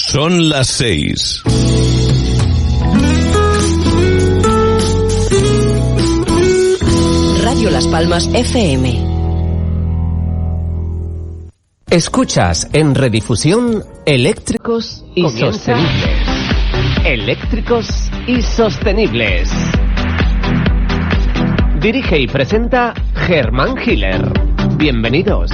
Son las 6. Radio Las Palmas FM. Escuchas en redifusión Eléctricos y Sostenibles. Eléctricos y Sostenibles. Dirige y presenta Germán Hiller. Bienvenidos.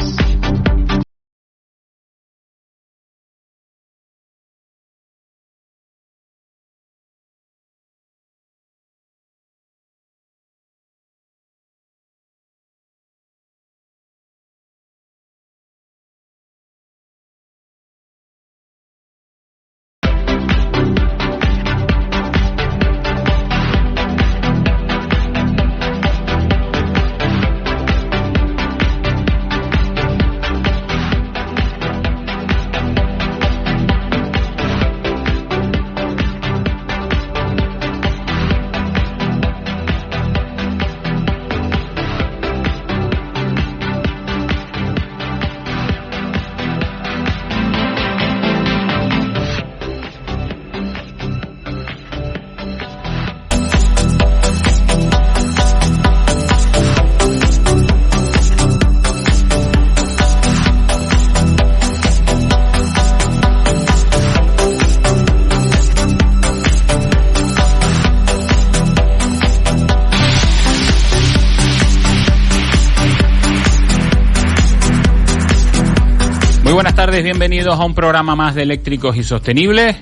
Buenas tardes, bienvenidos a un programa más de Eléctricos y Sostenibles.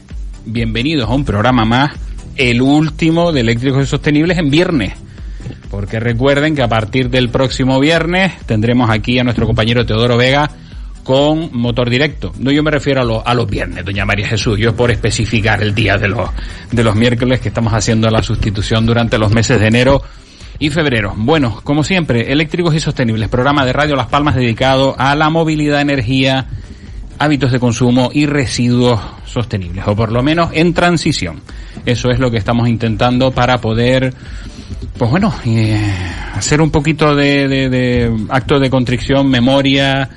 Bienvenidos a un programa más, el último de Eléctricos y Sostenibles en viernes. Porque recuerden que a partir del próximo viernes tendremos aquí a nuestro compañero Teodoro Vega con motor directo. No, yo me refiero a los viernes, doña María Jesús. Yo por especificar el día de los miércoles, que estamos haciendo la sustitución durante los meses de enero y febrero. Bueno, como siempre, Eléctricos y Sostenibles, programa de Radio Las Palmas dedicado a la movilidad, energía, hábitos de consumo y residuos sostenibles, o por lo menos en transición. Eso es lo que estamos intentando para poder, pues bueno, hacer un poquito de acto de contrición, memoria,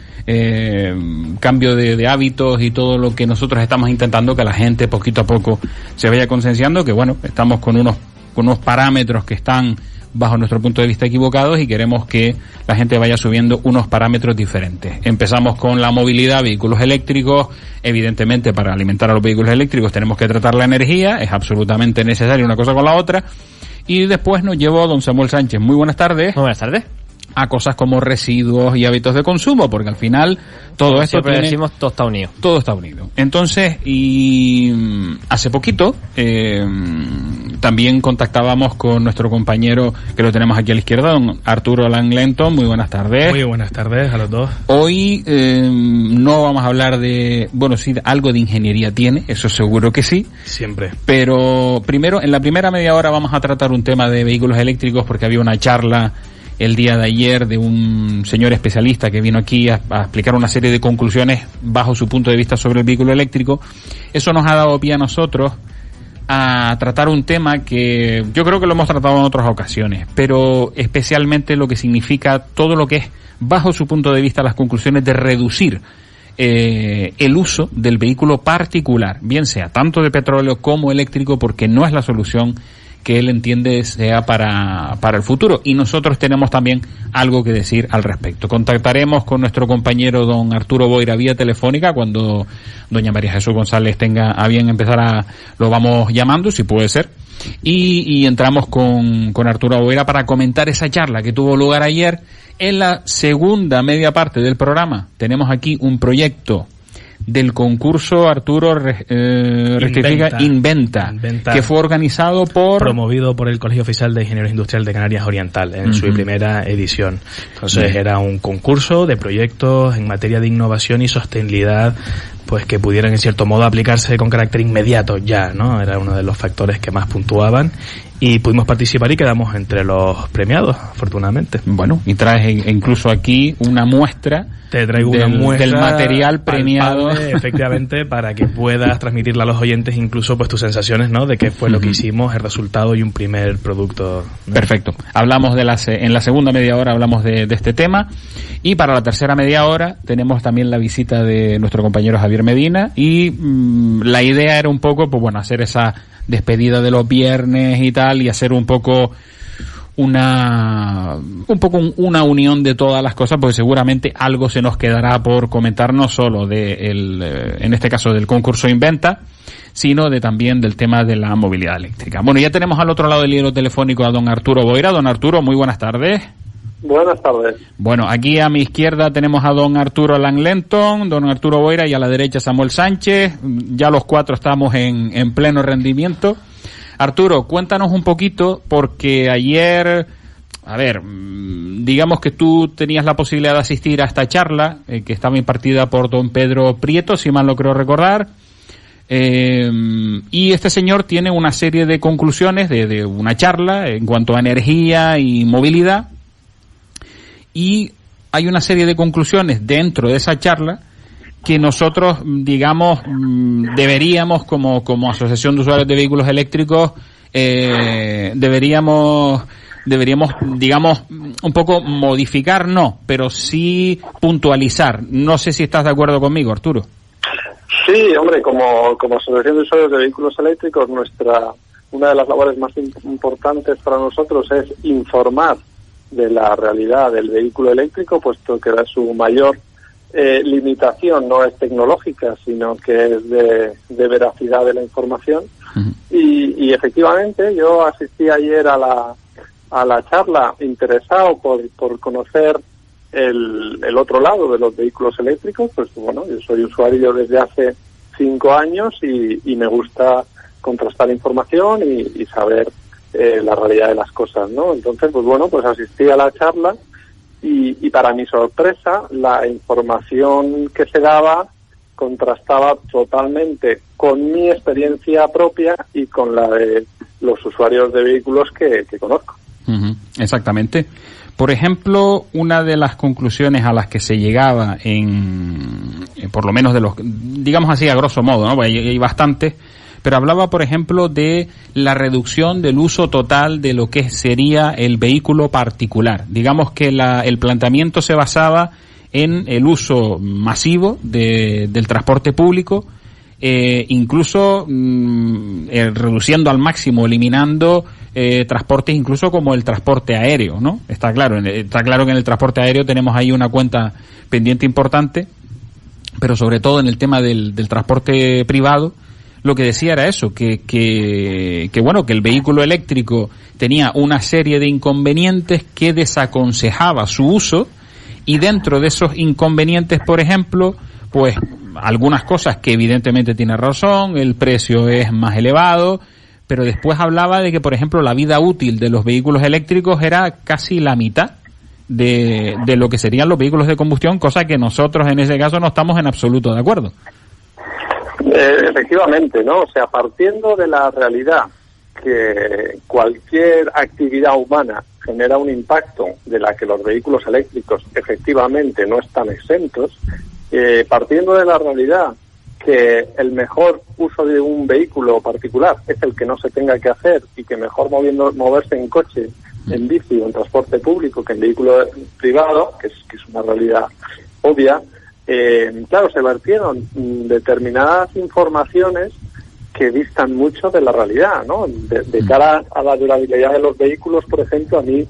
cambio de hábitos y todo lo que nosotros estamos intentando que la gente poquito a poco se vaya concienciando, que bueno, estamos con unos parámetros que están bajo nuestro punto de vista equivocados y queremos que la gente vaya subiendo unos parámetros diferentes. Empezamos con la movilidad, vehículos eléctricos. Evidentemente, para alimentar a los vehículos eléctricos tenemos que tratar la energía, es absolutamente necesario una cosa con la otra. Y después nos llevó don Samuel Sánchez. Muy buenas tardes. Muy buenas tardes. A cosas como residuos y hábitos de consumo, porque al final todo esto siempre decimos, todo está unido. Todo está unido. Entonces, y hace poquito también contactábamos con nuestro compañero que lo tenemos aquí a la izquierda, don Arturo Langlenton. Muy buenas tardes. Muy buenas tardes a los dos. Hoy no vamos a hablar de, bueno, sí, algo de ingeniería tiene, eso seguro que sí. Siempre. Pero primero, en la primera media hora vamos a tratar un tema de vehículos eléctricos, porque había una charla el día de ayer de un señor especialista que vino aquí a explicar una serie de conclusiones bajo su punto de vista sobre el vehículo eléctrico. Eso nos ha dado pie a nosotros a tratar un tema que yo creo que lo hemos tratado en otras ocasiones, pero especialmente lo que significa todo lo que es, bajo su punto de vista, las conclusiones de reducir el uso del vehículo particular, bien sea tanto de petróleo como eléctrico, porque no es la solución que él entiende sea para el futuro, y nosotros tenemos también algo que decir al respecto. Contactaremos con nuestro compañero don Arturo Boira vía telefónica cuando doña María Jesús González tenga a bien empezar lo vamos llamando, si puede ser, y entramos con Arturo Boira para comentar esa charla que tuvo lugar ayer. En la segunda media parte del programa tenemos aquí un proyecto del concurso, Arturo, Inventa, que fue organizado promovido por el Colegio Oficial de Ingenieros Industriales de Canarias Oriental en su primera edición. Entonces era un concurso de proyectos en materia de innovación y sostenibilidad, pues que pudieran en cierto modo aplicarse con carácter inmediato ya, ¿no? Era uno de los factores que más puntuaban y pudimos participar y quedamos entre los premiados, afortunadamente. Bueno, y traes incluso aquí una muestra. Te traigo una muestra del material premiado, efectivamente, para que puedas transmitirle a los oyentes incluso pues tus sensaciones, ¿no? De qué fue lo que hicimos, el resultado y un primer producto, ¿no? Perfecto. Hablamos en la segunda media hora hablamos de este tema, y para la tercera media hora tenemos también la visita de nuestro compañero Javier Javier Medina, y la idea era un poco, pues bueno, hacer esa despedida de los viernes y tal, y hacer un poco una unión de todas las cosas, porque seguramente algo se nos quedará por comentar, no solo en este caso del concurso Inventa, sino también del tema de la movilidad eléctrica. Bueno, ya tenemos al otro lado del hilo telefónico a don Arturo Boira. Don Arturo, muy buenas tardes. Buenas tardes. Bueno, aquí a mi izquierda tenemos a don Arturo Langlenton, don Arturo Boira, y a la derecha Samuel Sánchez. Ya los cuatro estamos en pleno rendimiento. Arturo, cuéntanos un poquito, porque ayer, digamos que tú tenías la posibilidad de asistir a esta charla, que estaba impartida por don Pedro Prieto, si mal no creo recordar, y este señor tiene una serie de conclusiones de una charla en cuanto a energía y movilidad, y hay una serie de conclusiones dentro de esa charla que nosotros, digamos, deberíamos, como Asociación de Usuarios de Vehículos Eléctricos, deberíamos, digamos, un poco modificar, no, pero sí puntualizar. No sé si estás de acuerdo conmigo, Arturo. Sí, hombre, como Asociación de Usuarios de Vehículos Eléctricos, una de las labores más importantes para nosotros es informar de la realidad del vehículo eléctrico, puesto que su mayor limitación no es tecnológica, sino que es de veracidad de la información. Uh-huh. Y efectivamente yo asistí ayer a la charla interesado por conocer el otro lado de los vehículos eléctricos. Pues bueno, yo soy usuario desde hace 5 años y me gusta contrastar información y saber la realidad de las cosas, ¿no? Entonces, pues bueno, pues asistí a la charla y para mi sorpresa, la información que se daba contrastaba totalmente con mi experiencia propia y con la de los usuarios de vehículos que conozco. Uh-huh, exactamente. Por ejemplo, una de las conclusiones a las que se llegaba por lo menos de los, digamos así a grosso modo, ¿no? Hay bastantes, pero hablaba, por ejemplo, de la reducción del uso total de lo que sería el vehículo particular. Digamos que el planteamiento se basaba en el uso masivo del transporte público, incluso reduciendo al máximo, eliminando transportes incluso como el transporte aéreo, ¿no? Está claro que en el transporte aéreo tenemos ahí una cuenta pendiente importante, pero sobre todo en el tema del transporte privado, lo que decía era eso, que bueno, que el vehículo eléctrico tenía una serie de inconvenientes que desaconsejaba su uso, y dentro de esos inconvenientes, por ejemplo, pues algunas cosas que evidentemente tiene razón, el precio es más elevado, pero después hablaba de que, por ejemplo, la vida útil de los vehículos eléctricos era casi la mitad de lo que serían los vehículos de combustión, cosa que nosotros en ese caso no estamos en absoluto de acuerdo. Efectivamente, ¿no? O sea, partiendo de la realidad que cualquier actividad humana genera un impacto de la que los vehículos eléctricos efectivamente no están exentos, partiendo de la realidad que el mejor uso de un vehículo particular es el que no se tenga que hacer y que mejor moverse en coche, en bici o en transporte público que en vehículo privado, que es una realidad obvia, claro, se vertieron determinadas informaciones que distan mucho de la realidad, ¿no? De cara a la durabilidad de los vehículos, por ejemplo, a mí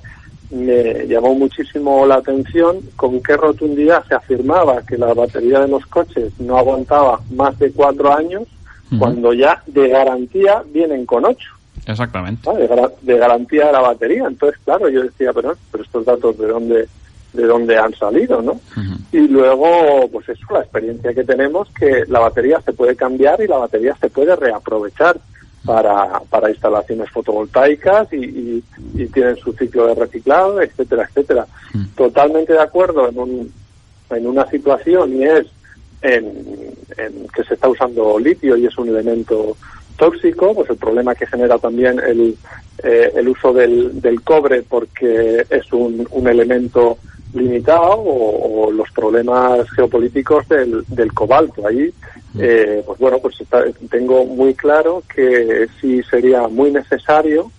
me llamó muchísimo la atención con qué rotundidad se afirmaba que la batería de los coches no aguantaba más de 4 años, cuando ya de garantía vienen con 8. Exactamente. De garantía de la batería. Entonces, claro, yo decía, pero estos datos de dónde han salido, ¿no? Uh-huh. Y luego, pues eso, la experiencia que tenemos, que la batería se puede cambiar y la batería se puede reaprovechar para instalaciones fotovoltaicas y tienen su ciclo de reciclado, etcétera, etcétera. Uh-huh. Totalmente de acuerdo en una situación, y es en que se está usando litio y es un elemento tóxico, pues el problema que genera también el uso del cobre, porque es un elemento limitado, o los problemas geopolíticos del cobalto. Ahí, pues bueno, pues tengo muy claro que sí sería muy necesario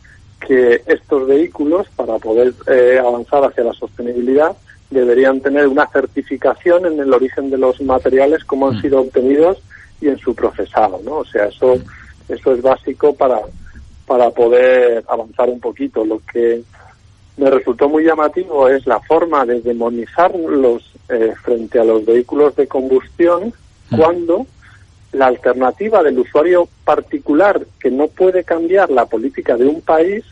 que estos vehículos, para poder avanzar hacia la sostenibilidad, deberían tener una certificación en el origen de los materiales, cómo han sido obtenidos y en su procesado, ¿no? O sea, eso es básico para poder avanzar un poquito. Lo que me resultó muy llamativo es la forma de demonizarlos frente a los vehículos de combustión, cuando la alternativa del usuario particular que no puede cambiar la política de un país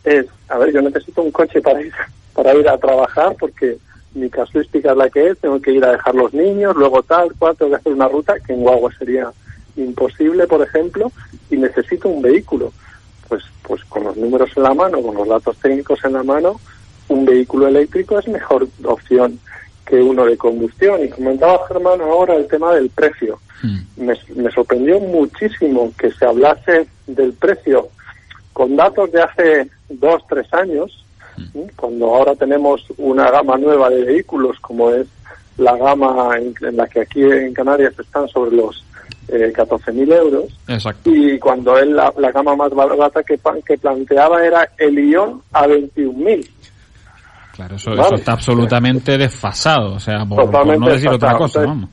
es, a ver, yo necesito un coche para ir a trabajar porque mi casuística es la que es, tengo que ir a dejar los niños, luego tal, cual, tengo que hacer una ruta que en guagua sería imposible, por ejemplo, y necesito un vehículo. Pues con los números en la mano, con los datos técnicos en la mano, un vehículo eléctrico es mejor opción que uno de combustión. Y comentaba Germán ahora el tema del precio. Me sorprendió muchísimo que se hablase del precio con datos de hace 2-3 años, cuando ahora tenemos una gama nueva de vehículos, como es la gama en la que aquí en Canarias están sobre los 14.000 euros. Exacto. Y cuando él la gama más barata que planteaba era el Ion a 21.000. Claro, eso está absolutamente desfasado, o sea, por no decir otra cosa, vamos.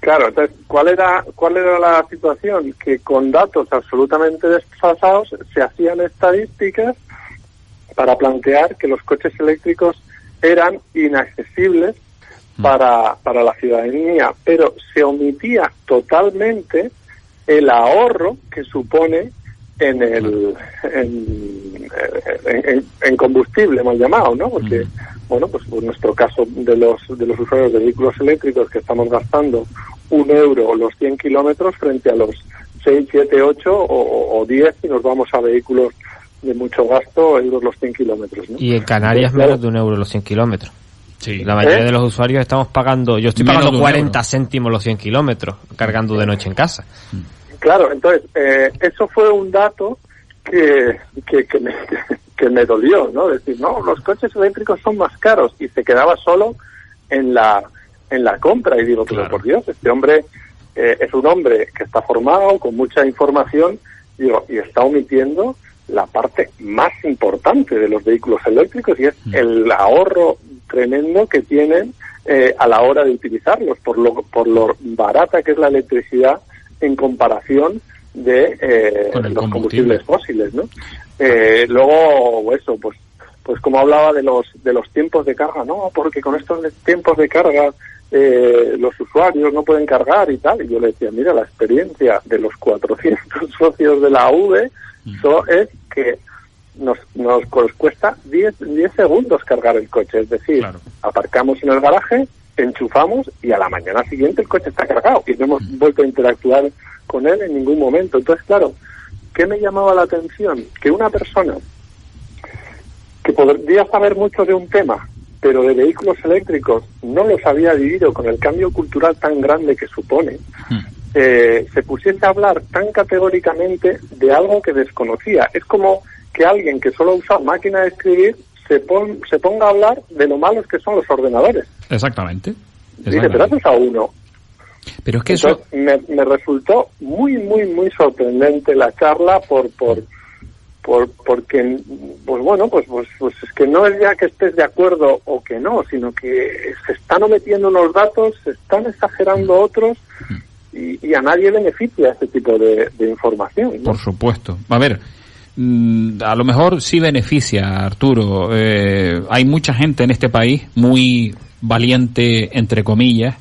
Claro, entonces, ¿cuál era la situación? Que con datos absolutamente desfasados se hacían estadísticas para plantear que los coches eléctricos eran inaccesibles para la ciudadanía, pero se omitía totalmente el ahorro que supone en combustible, mal llamado, ¿no? Porque bueno, pues por nuestro caso de los usuarios de vehículos eléctricos, que estamos gastando 1 euro los 100 kilómetros frente a los 6, 7, 8 o 10 si nos vamos a vehículos de mucho gasto, euros los 100 kilómetros, ¿no? Y en Canarias menos de 1 euro los 100 kilómetros. Sí. La mayoría de los usuarios estamos pagando, yo estoy Menos pagando de 40 céntimos los 100 kilómetros cargando de noche en casa. Claro, entonces, eso fue un dato que me dolió, ¿no? Decir, no, los coches eléctricos son más caros, y se quedaba solo en la compra. Y digo, pero por Dios, este hombre es un hombre que está formado, con mucha información, digo, y está omitiendo la parte más importante de los vehículos eléctricos, y es el ahorro tremendo que tienen a la hora de utilizarlos, por lo barata que es la electricidad en comparación de los combustibles fósiles, ¿no? Luego, eso, pues como hablaba de los tiempos de carga, no, porque con estos tiempos de carga los usuarios no pueden cargar y tal. Y yo le decía, mira, la experiencia de los 400 socios de la AV es que nos cuesta 10 segundos cargar el coche. Es decir, aparcamos en el garaje, enchufamos y a la mañana siguiente el coche está cargado y no hemos vuelto a interactuar con él en ningún momento. Entonces, claro, ¿qué me llamaba la atención? Que una persona que podría saber mucho de un tema, pero de vehículos eléctricos no los había vivido con el cambio cultural tan grande que supone, se pusiese a hablar tan categóricamente de algo que desconocía. Es como que alguien que solo usa máquina de escribir se ponga a hablar de lo malos que son los ordenadores. Exactamente. Dice, pero haces a uno. Pero es que entonces, eso me resultó muy, muy, muy sorprendente la charla porque, pues bueno, pues es que no es ya que estés de acuerdo o que no, sino que se están omitiendo unos datos, se están exagerando otros, y a nadie beneficia este tipo de información, ¿no? Por supuesto. A ver, a lo mejor sí beneficia, Arturo. Hay mucha gente en este país muy valiente, entre comillas,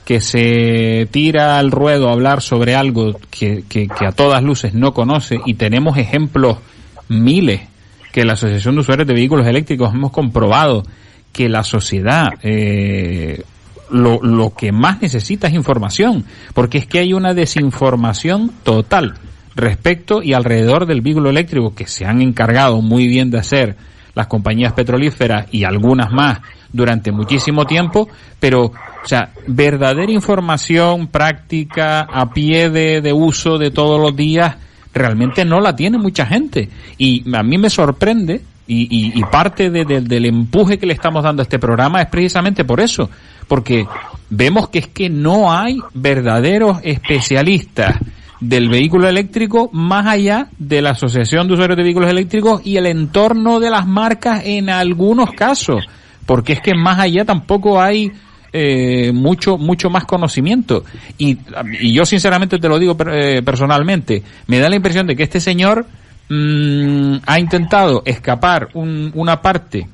que se tira al ruedo a hablar sobre algo que a todas luces no conoce, y tenemos ejemplos miles que la Asociación de Usuarios de Vehículos Eléctricos hemos comprobado que la sociedad lo que más necesita es información, porque es que hay una desinformación total respecto y alrededor del vehículo eléctrico, que se han encargado muy bien de hacer las compañías petrolíferas y algunas más durante muchísimo tiempo, pero, o sea, verdadera información práctica, a pie de uso de todos los días, realmente no la tiene mucha gente. Y a mí me sorprende, y parte del empuje que le estamos dando a este programa es precisamente por eso, porque vemos que es que no hay verdaderos especialistas del vehículo eléctrico más allá de la Asociación de Usuarios de Vehículos Eléctricos y el entorno de las marcas en algunos casos, porque es que más allá tampoco hay mucho más conocimiento. Y yo sinceramente te lo digo personalmente, me da la impresión de que este señor ha intentado escapar una parte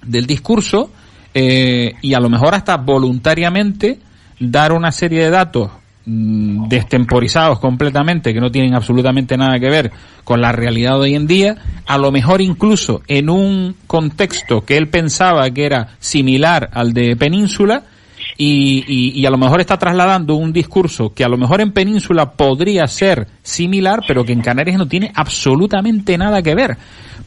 del discurso y a lo mejor hasta voluntariamente dar una serie de datos destemporizados completamente, que no tienen absolutamente nada que ver con la realidad de hoy en día, a lo mejor incluso en un contexto que él pensaba que era similar al de Península, y a lo mejor está trasladando un discurso que a lo mejor en Península podría ser similar, pero que en Canarias no tiene absolutamente nada que ver.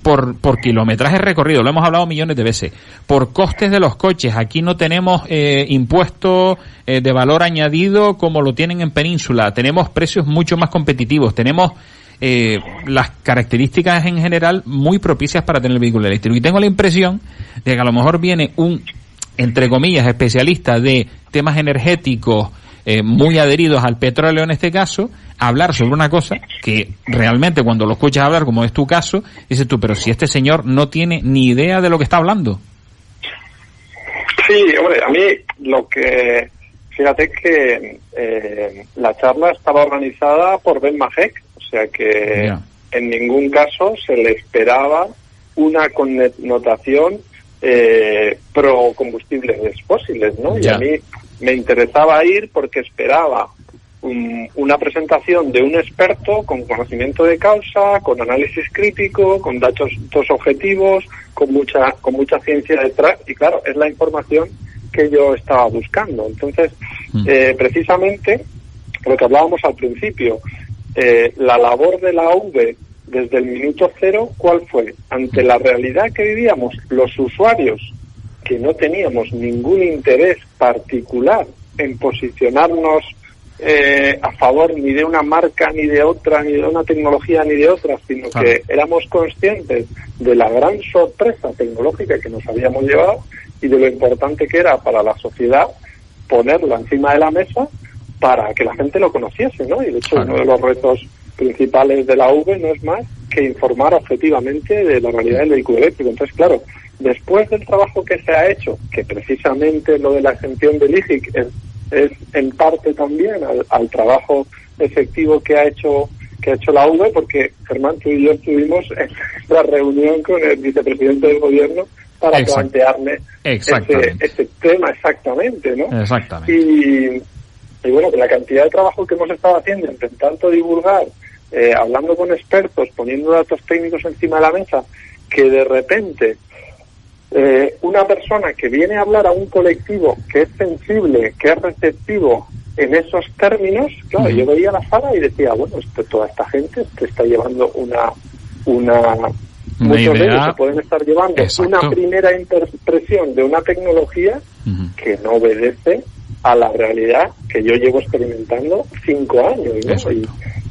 Por kilometraje recorrido, lo hemos hablado millones de veces, por costes de los coches. Aquí no tenemos impuestos de valor añadido como lo tienen en Península, tenemos precios mucho más competitivos, tenemos las características en general muy propicias para tener el vehículo eléctrico. Y tengo la impresión de que a lo mejor viene un, entre comillas, especialista de temas energéticos muy adheridos al petróleo en este caso, a hablar sobre una cosa que realmente cuando lo escuchas hablar, como es tu caso, dices tú, pero si este señor no tiene ni idea de lo que está hablando. Sí, hombre, a mí lo que... Fíjate que la charla estaba organizada por Ben Majek, o sea que en ningún caso se le esperaba una connotación pro combustibles fósiles, ¿no? Y a mí me interesaba ir porque esperaba una presentación de un experto con conocimiento de causa, con análisis crítico, con datos objetivos, con mucha ciencia detrás, y claro, es la información que yo estaba buscando. Entonces, precisamente lo que hablábamos al principio, la labor de la AV desde el minuto cero, ¿cuál fue? Ante la realidad que vivíamos los usuarios, que no teníamos ningún interés particular en posicionarnos a favor ni de una marca, ni de otra, ni de una tecnología, ni de otra, sino que éramos conscientes de la gran sorpresa tecnológica que nos habíamos llevado y de lo importante que era para la sociedad ponerlo encima de la mesa para que la gente lo conociese, ¿no? Y de hecho uno de los retos principales de la AV no es más que informar objetivamente de la realidad del vehículo eléctrico. Entonces, claro, después del trabajo que se ha hecho, que precisamente lo de la exención del IGIC es en parte también al trabajo efectivo que ha hecho la AV, porque Germán, tú y yo estuvimos en la reunión con el vicepresidente del gobierno para plantearle ese tema exactamente, ¿no? Exactamente. Y bueno, la cantidad de trabajo que hemos estado haciendo, intentando divulgar, hablando con expertos, poniendo datos técnicos encima de la mesa, que de repente una persona que viene a hablar a un colectivo que es sensible, que es receptivo en esos términos, claro, yo veía la sala y decía, bueno, toda esta gente te está llevando muchos de ellos se pueden estar llevando una primera impresión de una tecnología que no obedece a la realidad que yo llevo experimentando 5 años, ¿no?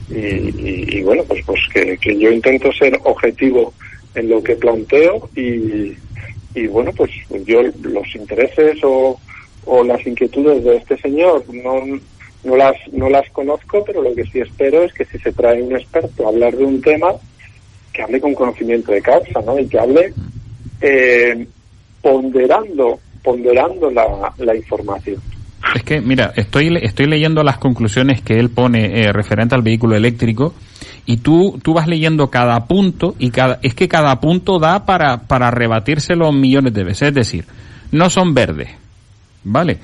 Y bueno, pues que yo intento ser objetivo en lo que planteo y bueno, pues yo los intereses o las inquietudes de este señor no las conozco, pero lo que sí espero es que si se trae un experto a hablar de un tema, que hable con conocimiento de causa, ¿no? Y que hable ponderando la información. Es que, mira, estoy leyendo las conclusiones que él pone referente al vehículo eléctrico, y tú vas leyendo cada punto, y cada punto da para rebatírselo millones de veces. Es decir, no son verdes, ¿vale?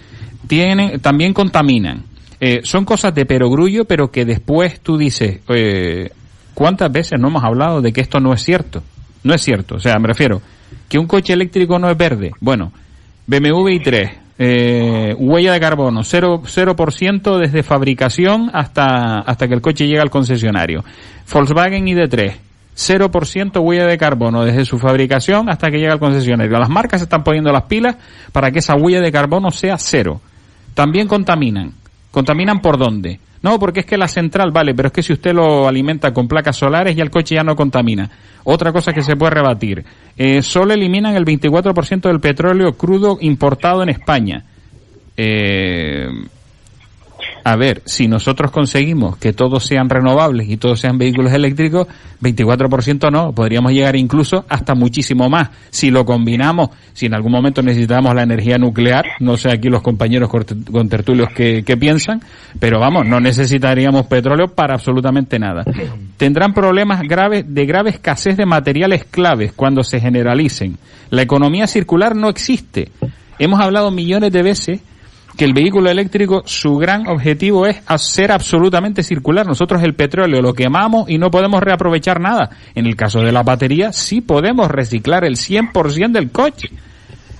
También contaminan. Son cosas de perogrullo, pero que después tú dices, ¿cuántas veces no hemos hablado de que esto no es cierto? No es cierto. O sea, me refiero, que un coche eléctrico no es verde. Bueno, BMW i3, huella de carbono, 0% desde fabricación hasta que el coche llega al concesionario. Volkswagen ID3, 0% huella de carbono desde su fabricación hasta que llega al concesionario. Las marcas se están poniendo las pilas para que esa huella de carbono sea 0. También contaminan. ¿Contaminan por dónde? No, porque es que la central, vale, pero es que si usted lo alimenta con placas solares, ya el coche ya no contamina. Otra cosa que se puede rebatir. Solo eliminan el 24% del petróleo crudo importado en España. a ver, si nosotros conseguimos que todos sean renovables y todos sean vehículos eléctricos, 24% no, podríamos llegar incluso hasta muchísimo más. Si lo combinamos, si en algún momento necesitamos la energía nuclear, no sé aquí los compañeros contertulios que piensan, pero vamos, no necesitaríamos petróleo para absolutamente nada. Tendrán problemas de grave escasez de materiales claves cuando se generalicen. La economía circular no existe. Hemos hablado millones de veces que el vehículo eléctrico, su gran objetivo es ser absolutamente circular. Nosotros el petróleo lo quemamos y no podemos reaprovechar nada. En el caso de la batería, sí podemos reciclar el 100% del coche.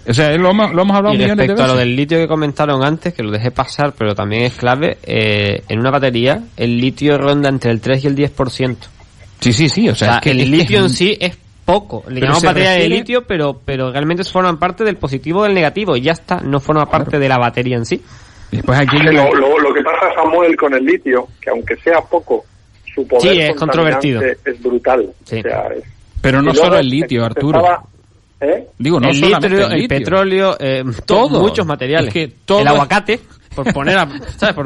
O sea, lo hemos hablado millones de veces. Respecto a lo del litio que comentaron antes, que lo dejé pasar, pero también es clave, en una batería, el litio ronda entre el 3 y el 10%. Sí, o sea, es que el litio en sí es poco. Le llamamos batería de litio, pero realmente forman parte del positivo o del negativo. Y ya está, no forma parte de la batería en sí. Después aquí lo que pasa, Samuel, con el litio, que aunque sea poco, su poder es controvertido, es brutal. Sí. O sea, pero no solo el litio, Arturo. Digo, no el solamente litio, el litio. El petróleo, todo. Muchos materiales. Es que todo el aguacate, por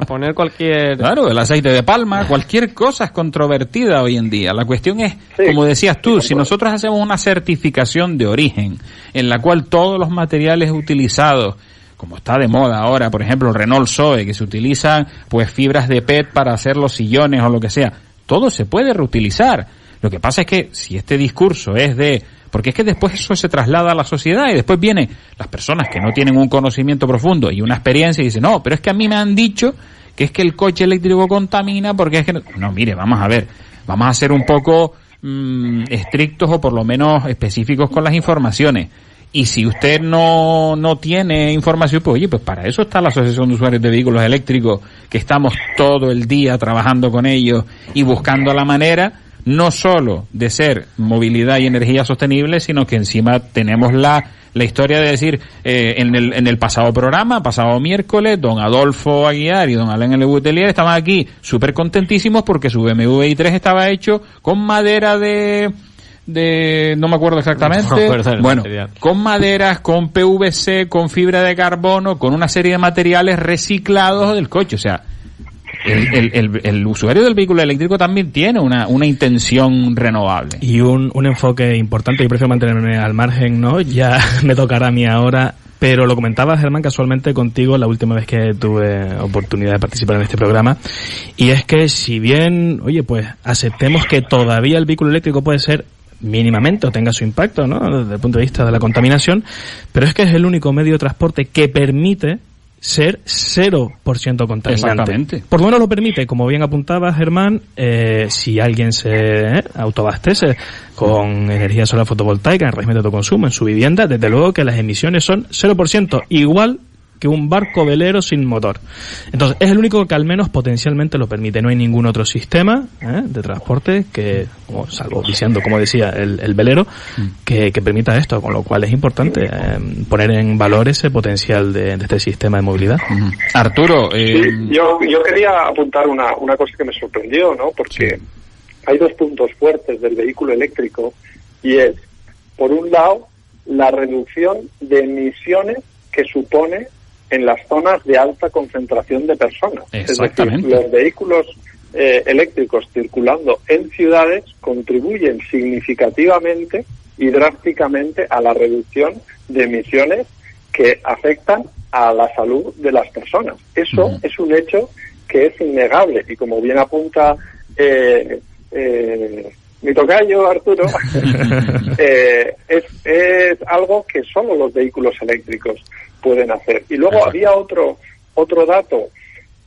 poner cualquier... Claro, el aceite de palma, cualquier cosa es controvertida hoy en día. La cuestión es, como decías tú, si nosotros hacemos una certificación de origen en la cual todos los materiales utilizados, como está de moda ahora, por ejemplo, el Renault Zoe, que se utilizan pues fibras de PET para hacer los sillones o lo que sea, todo se puede reutilizar. Lo que pasa es que si este discurso es de... Porque es que después eso se traslada a la sociedad y después vienen las personas que no tienen un conocimiento profundo y una experiencia y dicen, no, pero es que a mí me han dicho que es que el coche eléctrico contamina porque es que... No, mire, vamos a ver, vamos a ser un poco estrictos o por lo menos específicos con las informaciones. Y si usted no tiene información, pues oye, pues para eso está la Asociación de Usuarios de Vehículos Eléctricos, que estamos todo el día trabajando con ellos y buscando la manera no solo de ser movilidad y energía sostenible, sino que encima tenemos la historia de decir, en el pasado programa, pasado miércoles, don Adolfo Aguiar y don Alain L. Butelier estaban aquí súper contentísimos porque su BMW i3 estaba hecho con madera de no me acuerdo exactamente, bueno, con maderas, con PVC, con fibra de carbono, con una serie de materiales reciclados del coche. O sea, el usuario del vehículo eléctrico también tiene una intención renovable. Y un enfoque importante, yo prefiero mantenerme al margen, ¿no? Ya me tocará a mí ahora, pero lo comentaba, Germán, casualmente contigo la última vez que tuve oportunidad de participar en este programa, y es que si bien, oye, pues aceptemos que todavía el vehículo eléctrico puede ser mínimamente o tenga su impacto, ¿no?, desde el punto de vista de la contaminación, pero es que es el único medio de transporte que permite ser 0% contaminante. Exactamente. Por lo menos lo permite, como bien apuntaba Germán, si alguien se autoabastece con energía solar fotovoltaica en régimen de autoconsumo en su vivienda, desde luego que las emisiones son 0%, igual que un barco velero sin motor. Entonces, es el único que al menos potencialmente lo permite. No hay ningún otro sistema de transporte que, salvo diciendo, como decía, el velero, que permita esto, con lo cual es importante poner en valor ese potencial de este sistema de movilidad. Arturo, sí, yo quería apuntar una cosa que me sorprendió, ¿no? Porque hay dos puntos fuertes del vehículo eléctrico, y es, por un lado, la reducción de emisiones que supone en las zonas de alta concentración de personas. Exactamente. Es decir, los vehículos eléctricos circulando en ciudades contribuyen significativamente y drásticamente a la reducción de emisiones que afectan a la salud de las personas. Eso es un hecho que es innegable, y como bien apunta mi tocayo Arturo, es algo que solo los vehículos eléctricos pueden hacer. Y luego había otro dato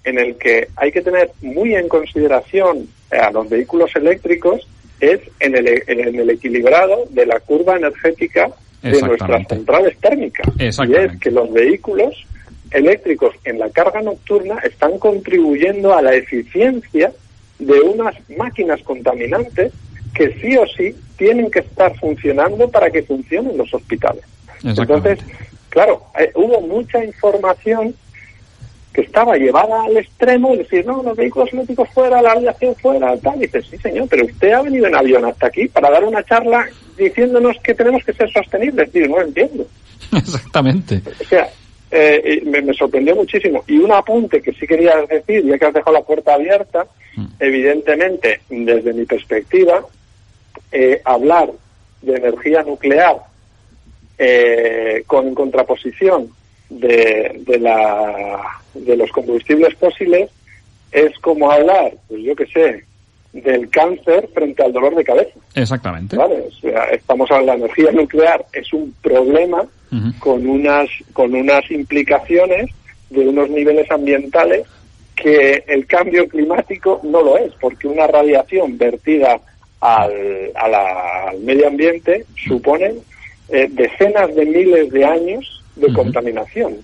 en el que hay que tener muy en consideración a los vehículos eléctricos, es en el equilibrado de la curva energética de nuestras centrales térmicas. Y es que los vehículos eléctricos en la carga nocturna están contribuyendo a la eficiencia de unas máquinas contaminantes que sí o sí tienen que estar funcionando para que funcionen los hospitales. Entonces, claro, hubo mucha información que estaba llevada al extremo de decir, no, los vehículos eléctricos fuera, la aviación fuera, tal. Y dices, sí señor, pero usted ha venido en avión hasta aquí para dar una charla diciéndonos que tenemos que ser sostenibles. Y no lo entiendo. Exactamente. O sea, me sorprendió muchísimo. Y un apunte que sí quería decir, ya que has dejado la puerta abierta, evidentemente, desde mi perspectiva, hablar de energía nuclear con contraposición de los combustibles fósiles es como hablar, pues yo qué sé, del cáncer frente al dolor de cabeza. Exactamente. ¿Vale? O sea, estamos hablando de la energía nuclear, es un problema con unas implicaciones de unos niveles ambientales que el cambio climático no lo es, porque una radiación vertida al medio ambiente supone decenas de miles de años de contaminación.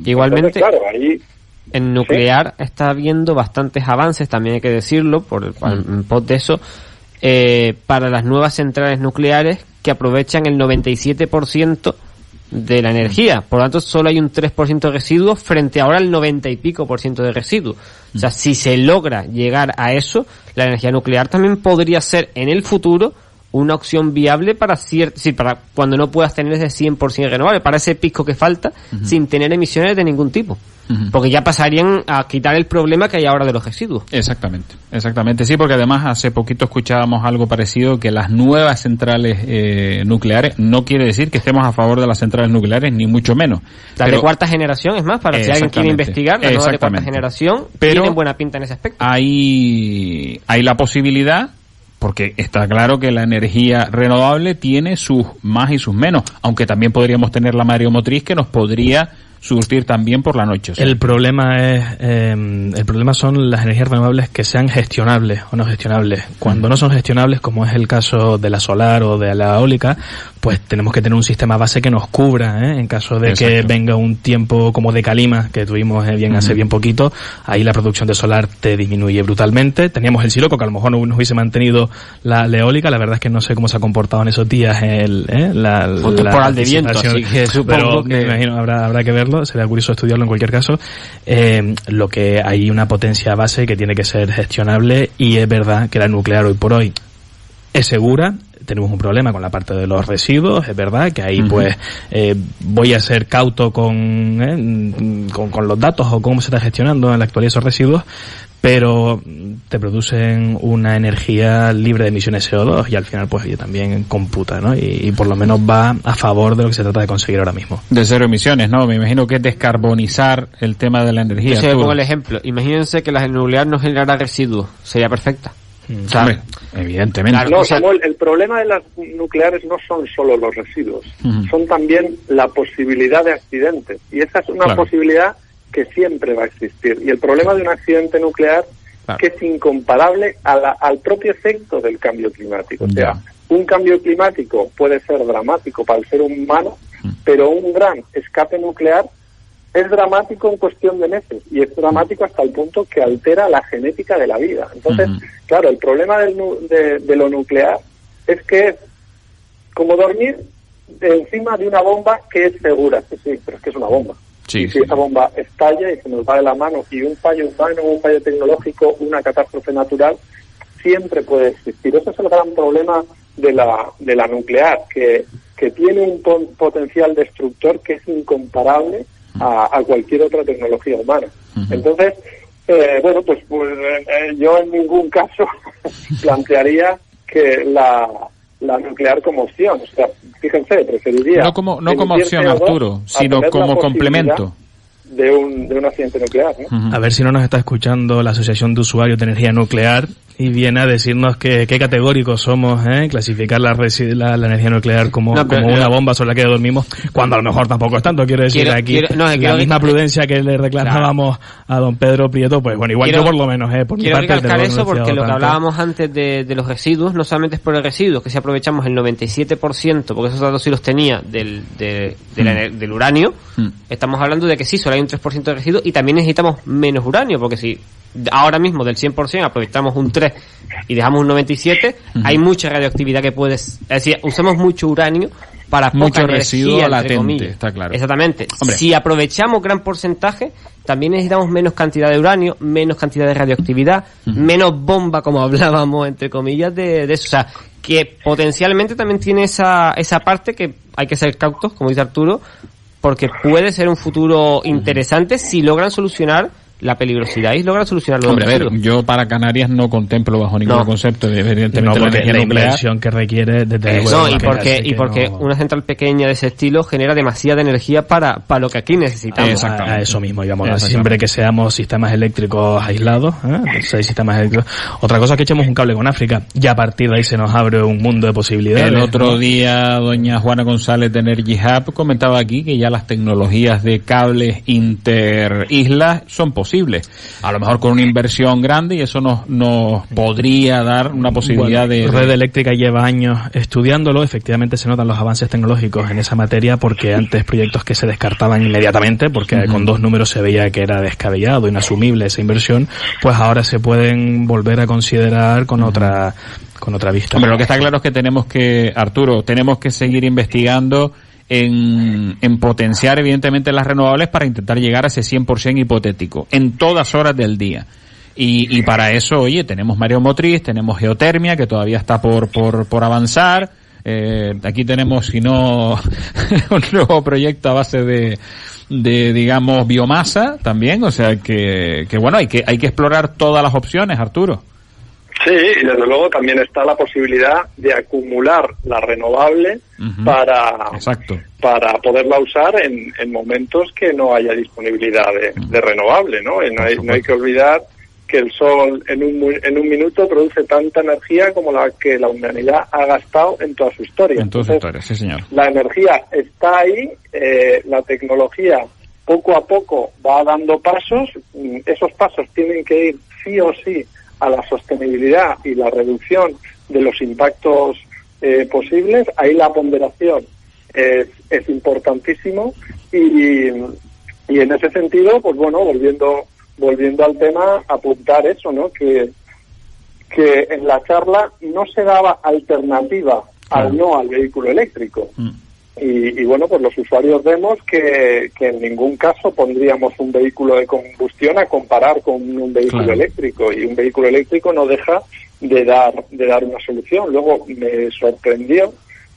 Igualmente, entonces, claro, ahí en nuclear está habiendo bastantes avances, también hay que decirlo, en pos de eso, para las nuevas centrales nucleares que aprovechan el 97% de la energía. Por lo tanto, solo hay un 3% de residuos frente ahora al 90 y pico % de residuos. O sea, si se logra llegar a eso, la energía nuclear también podría ser en el futuro una opción viable para para cuando no puedas tener ese 100% renovable, para ese pico que falta, sin tener emisiones de ningún tipo. Porque ya pasarían a quitar el problema que hay ahora de los residuos. Exactamente, sí, porque además hace poquito escuchábamos algo parecido, que las nuevas centrales nucleares, no quiere decir que estemos a favor de las centrales nucleares, ni mucho menos. Las de cuarta generación, es más, para si alguien quiere investigar, las nuevas de cuarta generación tienen buena pinta en ese aspecto. Hay la posibilidad, porque está claro que la energía renovable tiene sus más y sus menos, aunque también podríamos tener la mareomotriz que nos podría surtir también por la noche. ¿Sí? El problema son las energías renovables que sean gestionables o no gestionables. Cuando no son gestionables, como es el caso de la solar o de la eólica, pues tenemos que tener un sistema base que nos cubra, en caso de que venga un tiempo como de calima, que tuvimos hace bien poquito. Ahí la producción de solar te disminuye brutalmente. Teníamos el siloco, que a lo mejor no nos hubiese mantenido la eólica. La verdad es que no sé cómo se ha comportado en esos días la temporal de viento, así que supongo que... me imagino habrá que verlo, sería curioso estudiarlo en cualquier caso. Lo que hay una potencia base que tiene que ser gestionable, y es verdad que la nuclear hoy por hoy es segura. Tenemos un problema con la parte de los residuos, es verdad que ahí voy a ser cauto con los datos o cómo se está gestionando en la actualidad esos residuos, pero te producen una energía libre de emisiones CO2 y al final pues también computa, ¿no? Y por lo menos va a favor de lo que se trata de conseguir ahora mismo. De cero emisiones, ¿no? Me imagino que es descarbonizar el tema de la energía. Yo pongo el ejemplo. Imagínense que la nuclear no generara residuos. Sería perfecta. ¿Sabe? Evidentemente. No, Samuel, el problema de las nucleares no son solo los residuos, son también la posibilidad de accidentes. Y esa es una posibilidad que siempre va a existir. Y el problema de un accidente nuclear que es incomparable al propio efecto del cambio climático. O sea, un cambio climático puede ser dramático para el ser humano, pero un gran escape nuclear es dramático en cuestión de meses, y es dramático hasta el punto que altera la genética de la vida. Entonces, claro, el problema de lo nuclear es que es como dormir encima de una bomba que es segura. Sí, pero es que es una bomba. Sí, y si esa bomba estalla y se nos va de la mano, y un fallo humano, un fallo tecnológico, una catástrofe natural, siempre puede existir. Ese es el gran problema de la nuclear, que tiene un potencial destructor que es incomparable a cualquier otra tecnología humana. Entonces, yo en ningún caso plantearía que la nuclear como opción. O sea, fíjense, preferiría... No como opción, CO2, Arturo, sino como complemento de un accidente nuclear, ¿no? A ver si no nos está escuchando la Asociación de Usuarios de Energía Nuclear y viene a decirnos qué categóricos somos, clasificar la energía nuclear como una bomba sobre la que dormimos, cuando a lo mejor tampoco es tanto. Quiero decir, la misma prudencia que le reclamábamos a don Pedro Prieto, pues bueno, igual yo por lo menos, por mi parte... Quiero recalcar eso porque lo que hablábamos antes de los residuos, no solamente es por el residuo, que si aprovechamos el 97%, porque esos datos sí los tenía del uranio, estamos hablando de que sí, solo hay un 3% de residuos, y también necesitamos menos uranio, porque si ahora mismo del 100% aprovechamos un 3 y dejamos un 97, hay mucha radioactividad que es decir, usamos mucho uranio para poca residuo energía, latente, está claro. Exactamente. Hombre. Si aprovechamos gran porcentaje, también necesitamos menos cantidad de uranio, menos cantidad de radioactividad, menos bomba, como hablábamos, entre comillas, de eso. O sea, que potencialmente también tiene esa parte que hay que ser cautos, como dice Arturo, porque puede ser un futuro interesante si logran solucionar la peligrosidad y logran solucionar los Hombre, a ver, yo para Canarias no contemplo bajo ningún concepto de, evidentemente, no, la energía la nuclear. inversión que requiere desde no, y porque una central pequeña de ese estilo genera demasiada energía para lo que aquí necesitamos. A eso mismo, digamos, siempre que seamos sistemas eléctricos aislados, 6 sistemas eléctricos. Otra cosa es que echemos un cable con África y a partir de ahí se nos abre un mundo de posibilidades. El otro día doña Juana González de Energy Hub comentaba aquí que ya las tecnologías de cables interislas son posibles. A lo mejor con una inversión grande, y eso nos podría dar una posibilidad de... Red Eléctrica lleva años estudiándolo, efectivamente se notan los avances tecnológicos en esa materia, porque antes proyectos que se descartaban inmediatamente, porque con 2 números se veía que era descabellado, inasumible esa inversión, pues ahora se pueden volver a considerar con otra vista. Hombre, lo que está claro es que tenemos que seguir investigando en potenciar evidentemente las renovables para intentar llegar a ese 100% hipotético en todas horas del día. Y para eso, oye, tenemos mareomotriz, tenemos geotermia, que todavía está por avanzar. Aquí tenemos, si no, un nuevo proyecto a base de digamos, biomasa también. O sea que bueno, hay que explorar todas las opciones, Arturo. Sí, y desde luego también está la posibilidad de acumular la renovable para poderla usar en momentos que no haya disponibilidad de renovable, ¿no? Y no hay que olvidar que el sol en un minuto produce tanta energía como la que la humanidad ha gastado en toda su historia. En toda su historia, sí, señor. La energía está ahí, la tecnología poco a poco va dando pasos, esos pasos tienen que ir sí o sí a la sostenibilidad y la reducción de los impactos posibles. Ahí la ponderación es importantísimo y en ese sentido, pues bueno, volviendo al tema, apuntar eso, ¿no? Que en la charla no se daba alternativa al vehículo eléctrico. Y bueno, pues los usuarios vemos que en ningún caso pondríamos un vehículo de combustión a comparar con un vehículo eléctrico, y un vehículo eléctrico no deja de dar una solución. Luego me sorprendió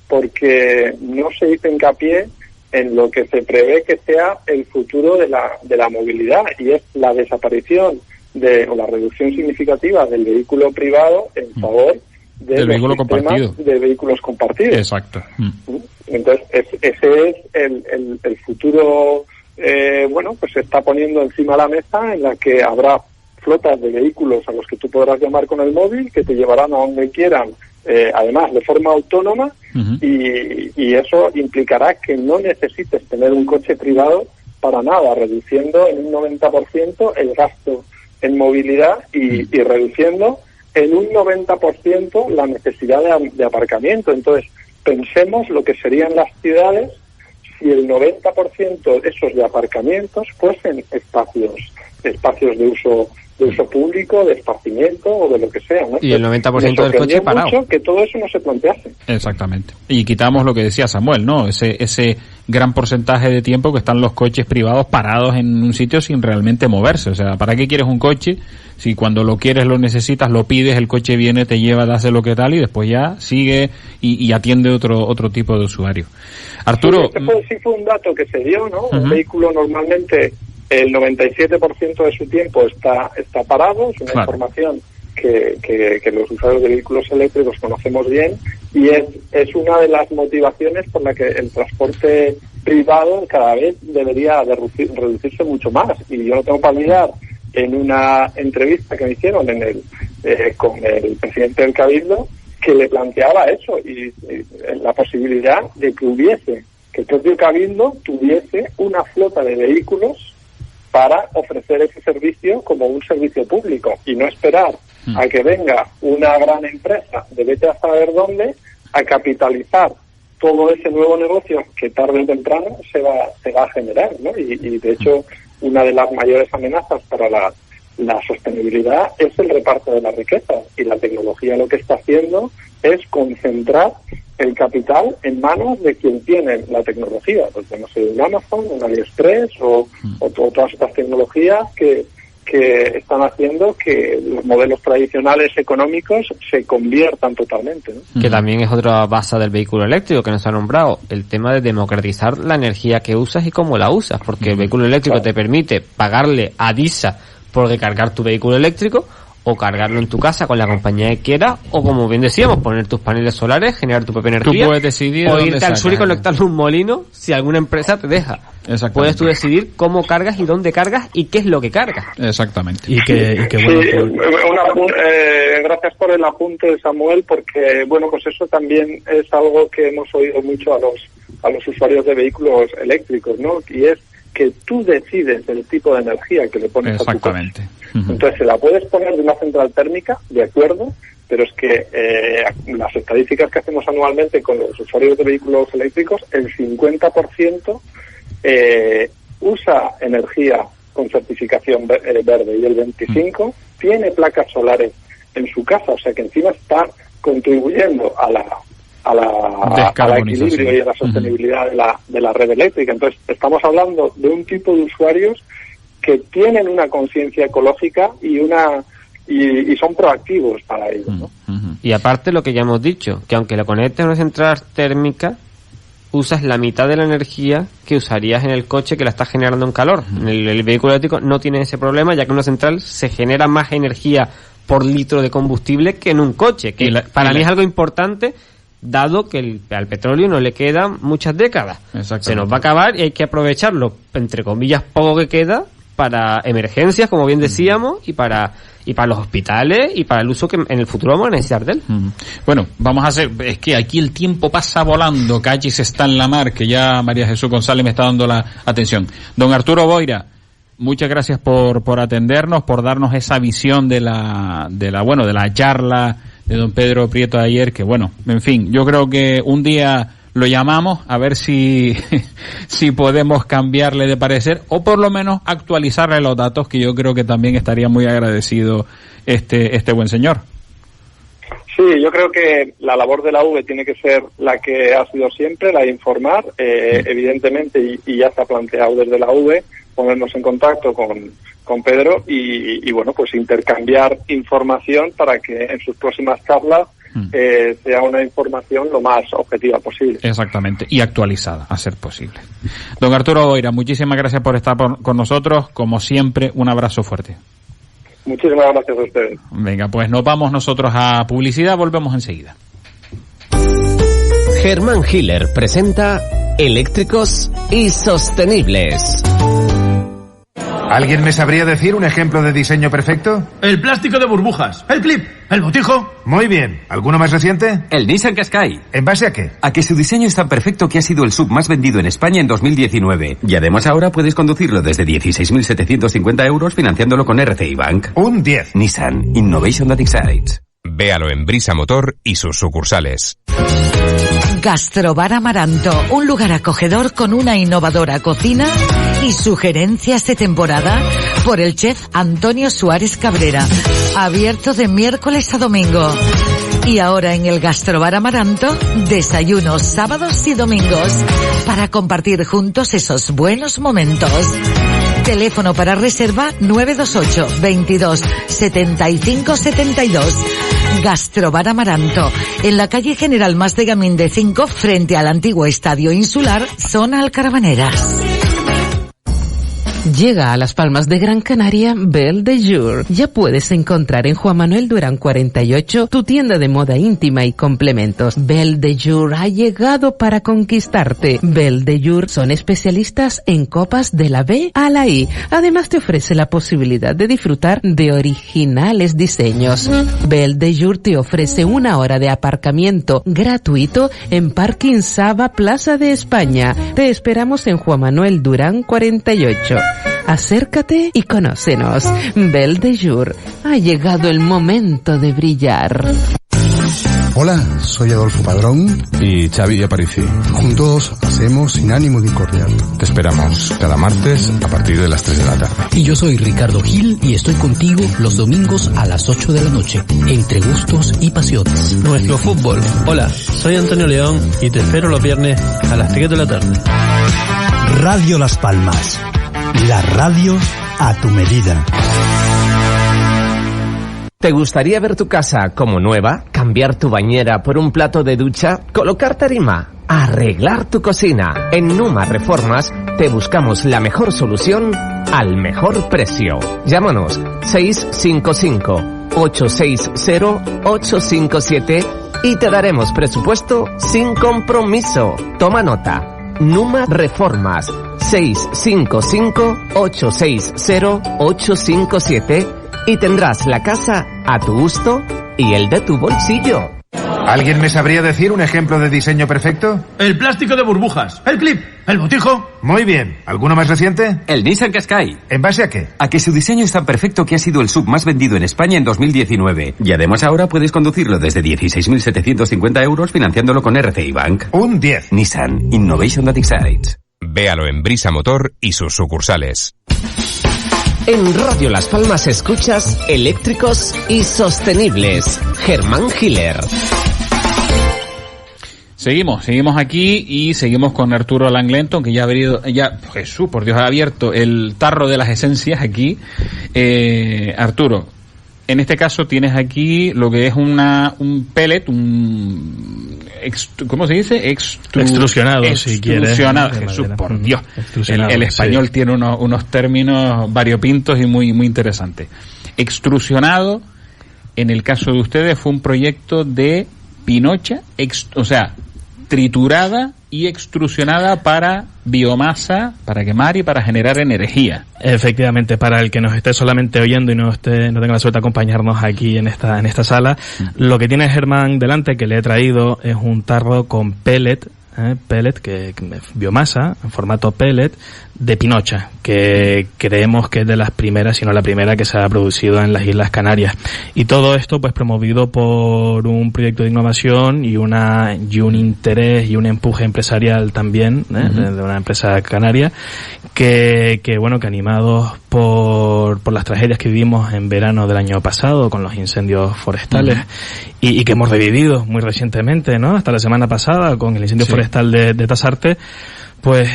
porque no se hizo hincapié en lo que se prevé que sea el futuro de la movilidad, y es la desaparición o la reducción significativa del vehículo privado en favor del vehículo compartido, de vehículos compartidos. Exacto. Entonces ese es el futuro. Bueno, pues se está poniendo encima de la mesa, en la que habrá flotas de vehículos a los que tú podrás llamar con el móvil, que te llevarán a donde quieran, además de forma autónoma, y eso implicará que no necesites tener un coche privado para nada, reduciendo en un 90% el gasto en movilidad y reduciendo en un 90% la necesidad de aparcamiento. Entonces, pensemos lo que serían las ciudades si el 90% de esos de aparcamientos fuesen espacios de uso público, de esparcimiento o de lo que sea, ¿no? Y el 90% del coche parado. Mucho que todo eso no se plantease. Exactamente. Y quitamos lo que decía Samuel, ¿no? Ese gran porcentaje de tiempo que están los coches privados parados en un sitio sin realmente moverse. O sea, ¿para qué quieres un coche si cuando lo quieres, lo necesitas, lo pides, el coche viene, te lleva, te hace lo que tal y después ya sigue y atiende otro tipo de usuario? Arturo... Sí fue un dato que se dio, ¿no? Un vehículo normalmente el 97% de su tiempo está parado, es una información que los usuarios de vehículos eléctricos conocemos bien, y es una de las motivaciones por la que el transporte privado cada vez debería de reducirse mucho más. Y yo no tengo para olvidar en una entrevista que me hicieron con el presidente del Cabildo, que le planteaba eso, y la posibilidad de que el propio Cabildo tuviese una flota de vehículos para ofrecer ese servicio como un servicio público, y no esperar a que venga una gran empresa de vete a saber dónde a capitalizar todo ese nuevo negocio que tarde o temprano se va a generar, ¿no? Y de hecho, una de las mayores amenazas para la sostenibilidad es el reparto de la riqueza, y la tecnología lo que está haciendo es concentrar el capital en manos de quien tiene la tecnología, pues no sé, un Amazon, un AliExpress o todas estas tecnologías que que están haciendo que los modelos tradicionales económicos se conviertan totalmente, ¿no? Que también es otra base del vehículo eléctrico que nos ha nombrado, el tema de democratizar la energía que usas y cómo la usas, porque el vehículo eléctrico te permite pagarle a DISA por recargar tu vehículo eléctrico, o cargarlo en tu casa con la compañía que quieras, o como bien decíamos, poner tus paneles solares, generar tu propia energía. Tú puedes decidir o irte al sur y conectarle un molino si alguna empresa te deja. Puedes tú decidir cómo cargas y dónde cargas y qué es lo que cargas. Exactamente. Y que bueno, gracias por el apunte, Samuel, porque bueno, pues eso también es algo que hemos oído mucho a los usuarios de vehículos eléctricos, ¿no? Y es que tú decides el tipo de energía que le pones a tu coche. Exactamente. Entonces, se la puedes poner de una central térmica, de acuerdo, pero es que las estadísticas que hacemos anualmente con los usuarios de vehículos eléctricos, el 50% usa energía con certificación verde y el 25% tiene placas solares en su casa, o sea que encima está contribuyendo al equilibrio y a la sostenibilidad de la red eléctrica. Entonces, estamos hablando de un tipo de usuarios que tienen una conciencia ecológica y son proactivos para ello, ¿no? Y aparte lo que ya hemos dicho, que aunque lo conectes a una central térmica, usas la mitad de la energía que usarías en el coche que la estás generando en calor. El vehículo eléctrico no tiene ese problema, ya que en una central se genera más energía por litro de combustible que en un coche, que para mí es algo importante, dado que al petróleo no le quedan muchas décadas. Se nos va a acabar y hay que aprovecharlo, entre comillas, poco que queda, para emergencias, como bien decíamos, y para los hospitales y para el uso que en el futuro vamos a necesitar de él. Bueno, vamos a hacer, es que aquí el tiempo pasa volando, Calles está en la mar, que ya María Jesús González me está dando la atención. Don Arturo Boira, muchas gracias por atendernos, por darnos esa visión de la charla de don Pedro Prieto de ayer, que bueno, en fin, yo creo que un día lo llamamos a ver si podemos cambiarle de parecer o por lo menos actualizarle los datos, que yo creo que también estaría muy agradecido este buen señor. Sí, yo creo que la labor de la UVE tiene que ser la que ha sido siempre, la de informar, evidentemente, y ya se ha planteado desde la UVE ponernos en contacto con Pedro y bueno, pues intercambiar información para que en sus próximas charlas sea una información lo más objetiva posible. Exactamente, y actualizada, a ser posible. Don Arturo Boira, muchísimas gracias por estar con nosotros. Como siempre, un abrazo fuerte. Muchísimas gracias a ustedes. Venga, pues nos vamos nosotros a publicidad, volvemos enseguida. Germán Hiller presenta Eléctricos y Sostenibles. ¿Alguien me sabría decir un ejemplo de diseño perfecto? El plástico de burbujas, el clip, el botijo. Muy bien. ¿Alguno más reciente? El Nissan Qashqai. ¿En base a qué? A que su diseño es tan perfecto que ha sido el SUV más vendido en España en 2019. Y además ahora puedes conducirlo desde 16.750 euros financiándolo con RCI Bank. Un 10. Nissan. Innovation that excites. Véalo en Brisa Motor y sus sucursales. Gastrobar Amaranto, un lugar acogedor con una innovadora cocina y sugerencias de temporada por el chef Antonio Suárez Cabrera. Abierto de miércoles a domingo. Y ahora en el Gastrobar Amaranto, desayunos sábados y domingos para compartir juntos esos buenos momentos. Teléfono para reserva 928 22 75 72. Gastrobar Amaranto, en la calle General Mas de Gaminde 5, frente al antiguo Estadio Insular, zona Alcarabaneras. Llega a Las Palmas de Gran Canaria Belle de Jour. Ya puedes encontrar en Juan Manuel Durán 48 tu tienda de moda íntima y complementos. Belle de Jour ha llegado para conquistarte. Belle de Jour son especialistas en copas de la B a la I. Además te ofrece la posibilidad de disfrutar de originales diseños. Belle de Jour te ofrece 1 hora de aparcamiento gratuito en Parking Saba Plaza de España. Te esperamos en Juan Manuel Durán 48. Acércate y conócenos. Belle de Jour, ha llegado el momento de brillar. Hola, soy Adolfo Padrón y Xavi Aparici. Juntos hacemos Sin Ánimo de Incordiar. Te esperamos cada martes a partir de las 3 de la tarde. Y yo soy Ricardo Gil y estoy contigo los domingos a las 8 de la noche, entre gustos y pasiones. Nuestro fútbol. Hola, soy Antonio León y te espero los viernes a las 3 de la tarde. Radio Las Palmas, la radio a tu medida. ¿Te gustaría ver tu casa como nueva? ¿Cambiar tu bañera por un plato de ducha? ¿Colocar tarima? ¿Arreglar tu cocina? En Numa Reformas te buscamos la mejor solución al mejor precio. Llámanos 655-860-857 y te daremos presupuesto sin compromiso. Toma nota. Numa Reformas 655-860-857 y tendrás la casa a tu gusto y el de tu bolsillo. ¿Alguien me sabría decir un ejemplo de diseño perfecto? El plástico de burbujas. El clip. El botijo. Muy bien. ¿Alguno más reciente? El Nissan Qashqai. ¿En base a qué? A que su diseño es tan perfecto que ha sido el SUV más vendido en España en 2019. Y además ahora puedes conducirlo desde 16.750 euros financiándolo con RCI Bank. Un 10. Nissan. Innovation that excites. Véalo en Brisa Motor y sus sucursales. En Radio Las Palmas escuchas Eléctricos y Sostenibles. Germán Hiller. Seguimos aquí y seguimos con Arturo Langlenton, que ya Jesús, por Dios, ha abierto el tarro de las esencias aquí. Arturo, en este caso tienes aquí lo que es un pellet, ¿cómo se dice? Extrusionado, si quieres. Extrusionado, Jesús, por Dios. El español sí tiene unos términos variopintos y muy, muy interesantes. Extrusionado, en el caso de ustedes, fue un proyecto de pinocha, triturada y extrusionada para biomasa, para quemar y para generar energía. Efectivamente, para el que nos esté solamente oyendo y no tenga la suerte de acompañarnos aquí en esta sala, lo que tiene Germán delante, que le he traído, es un tarro con pellet, que biomasa, en formato pellet, de pinocha, que creemos que es de las primeras, si no la primera, que se ha producido en las Islas Canarias. Y todo esto pues promovido por un proyecto de innovación y un interés y un empuje empresarial también, de una empresa canaria, que animados por las tragedias que vivimos en verano del año pasado con los incendios forestales, y que hemos revivido muy recientemente, ¿no? Hasta la semana pasada con el incendio forestal de Tasarte, pues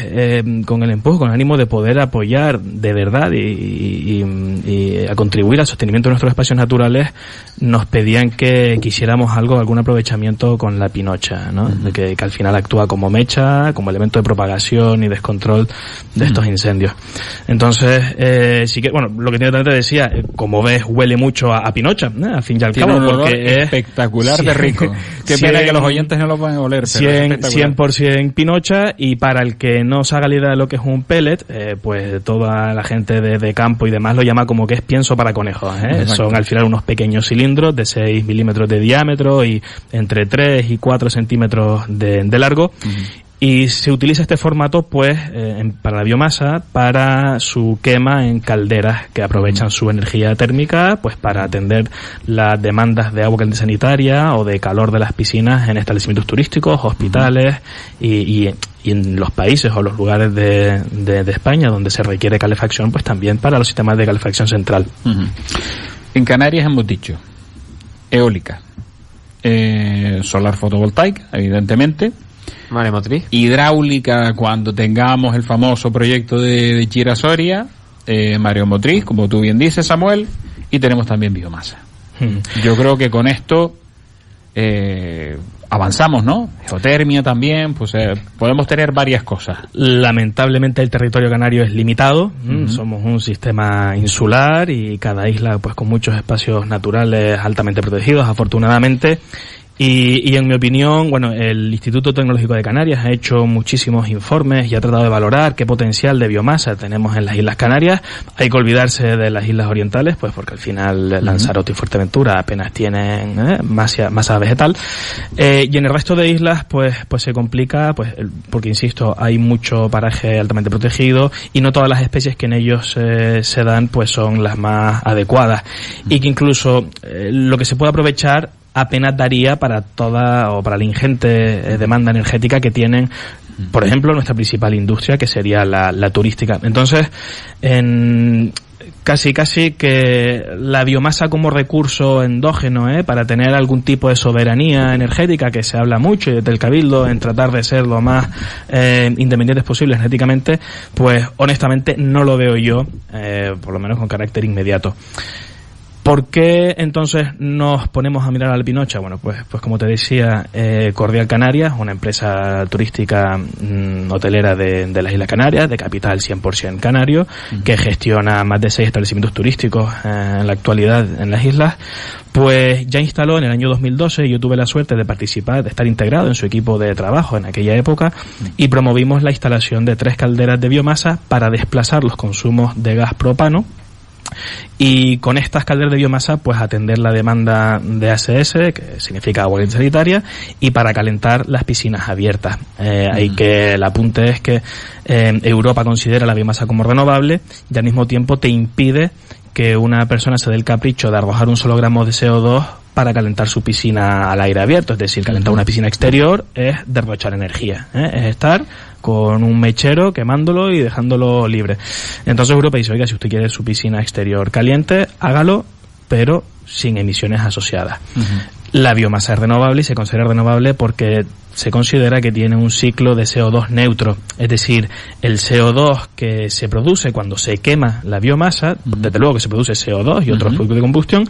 con el empuje, con el ánimo de poder apoyar de verdad y a contribuir al sostenimiento de nuestros espacios naturales, nos pedían que quisiéramos algún aprovechamiento con la pinocha, ¿no? Que al final actúa como mecha, como elemento de propagación y descontrol de estos incendios. Entonces, sí que, lo que te decía, como ves, huele mucho a pinocha, al fin y al cabo, porque es espectacular de rico. Qué pena que los oyentes no lo pueden oler, pero 100% pinocha. Y para el que no se haga la idea de lo que es un pellet, pues toda la gente de campo y demás lo llama como que es pienso para conejos, Son al final unos pequeños cilindros de 6 milímetros de diámetro y entre 3 y 4 centímetros de largo. Y se utiliza este formato pues para la biomasa, para su quema en calderas que aprovechan su energía térmica pues para atender las demandas de agua caliente sanitaria o de calor de las piscinas en establecimientos turísticos, hospitales y en los países o los lugares de España donde se requiere calefacción, pues también para los sistemas de calefacción central. En Canarias hemos dicho eólica, solar fotovoltaica, evidentemente, maremotriz, hidráulica cuando tengamos el famoso proyecto de Chira-Soria, maremotriz, como tú bien dices, Samuel, y tenemos también biomasa. Yo creo que con esto avanzamos, ¿no? Geotermia también, pues podemos tener varias cosas. Lamentablemente el territorio canario es limitado, somos un sistema insular y cada isla pues con muchos espacios naturales altamente protegidos, afortunadamente. Y en mi opinión, el Instituto Tecnológico de Canarias ha hecho muchísimos informes y ha tratado de valorar qué potencial de biomasa tenemos en las Islas Canarias. Hay que olvidarse de las Islas Orientales, pues porque al final Lanzarote y Fuerteventura apenas tienen masa vegetal. Y en el resto de islas, pues se complica, porque insisto, hay mucho paraje altamente protegido y no todas las especies que en ellos se dan, pues son las más adecuadas. Y que incluso lo que se puede aprovechar apenas daría para la ingente demanda energética que tienen, por ejemplo, nuestra principal industria, que sería la turística. Entonces, casi que la biomasa como recurso endógeno, para tener algún tipo de soberanía energética, que se habla mucho y del Cabildo en tratar de ser lo más independientes posible energéticamente, pues honestamente no lo veo yo, por lo menos con carácter inmediato. ¿Por qué entonces nos ponemos a mirar a la pinocha? Bueno, pues como te decía, Cordial Canarias, una empresa turística hotelera de las Islas Canarias, de capital 100% canario, que gestiona más de 6 establecimientos turísticos en la actualidad en las islas, pues ya instaló en el año 2012, yo tuve la suerte de participar, de estar integrado en su equipo de trabajo en aquella época, y promovimos la instalación de 3 calderas de biomasa para desplazar los consumos de gas propano, y con estas calderas de biomasa pues atender la demanda de ACS, que significa agua sanitaria, y para calentar las piscinas abiertas. Ahí que el apunte es que Europa considera la biomasa como renovable y al mismo tiempo te impide que una persona se dé el capricho de arrojar un solo gramo de CO2 para calentar su piscina al aire abierto. Es decir, calentar una piscina exterior es derrochar energía, es estar con un mechero quemándolo y dejándolo libre. Entonces Europa dice, oiga, si usted quiere su piscina exterior caliente, hágalo, pero sin emisiones asociadas. La biomasa es renovable y se considera renovable porque se considera que tiene un ciclo de CO2 neutro, es decir, el CO2 que se produce cuando se quema la biomasa, desde luego que se produce CO2 y otros productos de combustión,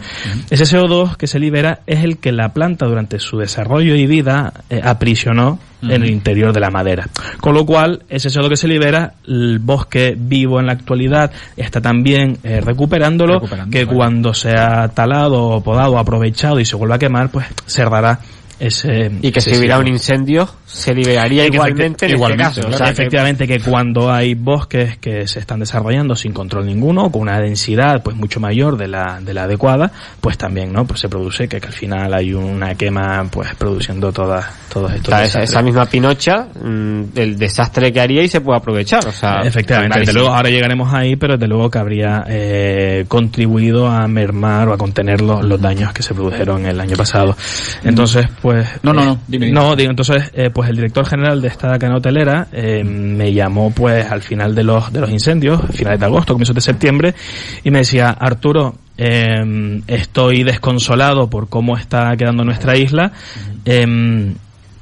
ese CO2 que se libera es el que la planta durante su desarrollo y vida aprisionó en el interior de la madera. Con lo cual, ese CO2 que se libera, el bosque vivo en la actualidad está también recuperándolo, que cuando sea talado o podado o aprovechado y se vuelva a quemar, pues se dará y que si hubiera un incendio se liberaría igualmente en este caso. Claro. O sea, efectivamente que cuando hay bosques que se están desarrollando sin control ninguno, con una densidad pues mucho mayor de la adecuada, pues también pues se produce que al final hay una quema pues produciendo todos estos esa misma pinocha, el desastre que haría y se puede aprovechar. O sea, efectivamente, desde luego ahora llegaremos ahí, pero desde luego que habría contribuido a mermar o a contener los daños que se produjeron el año pasado. Entonces pues dime. Entonces pues el director general de esta cadena hotelera me llamó pues al final de los incendios, finales de agosto, comienzos de septiembre, y me decía, Arturo, estoy desconsolado por cómo está quedando nuestra isla,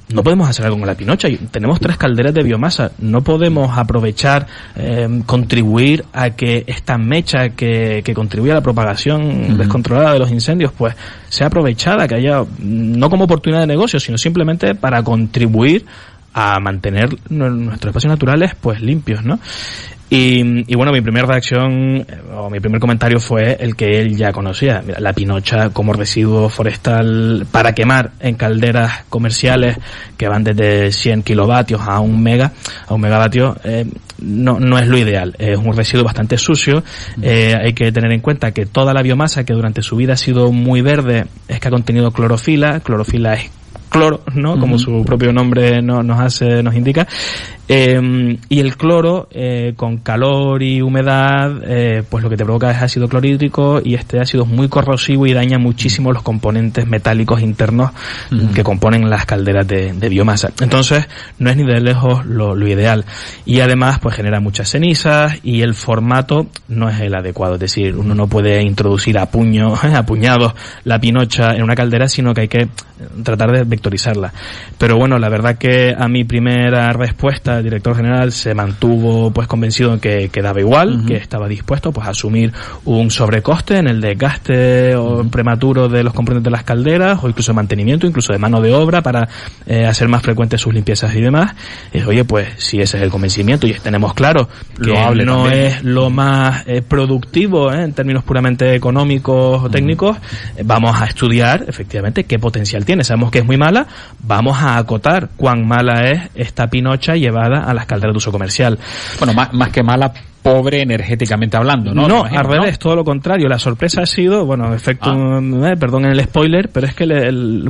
no podemos hacer algo con la pinocha. Tenemos 3 calderas de biomasa. No podemos aprovechar, contribuir a que esta mecha que contribuye a la propagación descontrolada de los incendios, pues sea aprovechada, que haya, no como oportunidad de negocio, sino simplemente para contribuir a mantener nuestros espacios naturales pues limpios, ¿no? Y bueno, mi primera reacción o mi primer comentario fue el que él ya conocía. Mira, la pinocha como residuo forestal para quemar en calderas comerciales que van desde 100 kilovatios a un megavatio, no es lo ideal. Es un residuo bastante sucio. Hay que tener en cuenta que toda la biomasa que durante su vida ha sido muy verde es que ha contenido clorofila. Clorofila es cloro, ¿no? Como su propio nombre nos indica. Y el cloro, con calor y humedad, pues lo que te provoca es ácido clorhídrico, y este ácido es muy corrosivo y daña muchísimo los componentes metálicos internos que componen las calderas de biomasa. Entonces, no es ni de lejos lo ideal. Y además, pues genera muchas cenizas y el formato no es el adecuado. Es decir, uno no puede introducir a puñados la pinocha en una caldera, sino que hay que tratar de vectorizarla. Pero bueno, la verdad que a mi primera respuesta el director general se mantuvo pues convencido en que quedaba igual, que estaba dispuesto pues a asumir un sobrecoste en el desgaste prematuro de los componentes de las calderas, o incluso de mantenimiento, incluso de mano de obra para hacer más frecuentes sus limpiezas y demás. Oye, pues si ese es el convencimiento y tenemos claro que no es lo más productivo en términos puramente económicos o técnicos, vamos a estudiar efectivamente qué potencial tiene. Sabemos que es muy mala, vamos a acotar cuán mala es esta pinocha llevada a las calderas de uso comercial. Bueno, más que mala, pobre energéticamente hablando, ¿no? No, al revés, todo lo contrario. La sorpresa ha sido, perdón el spoiler, pero es que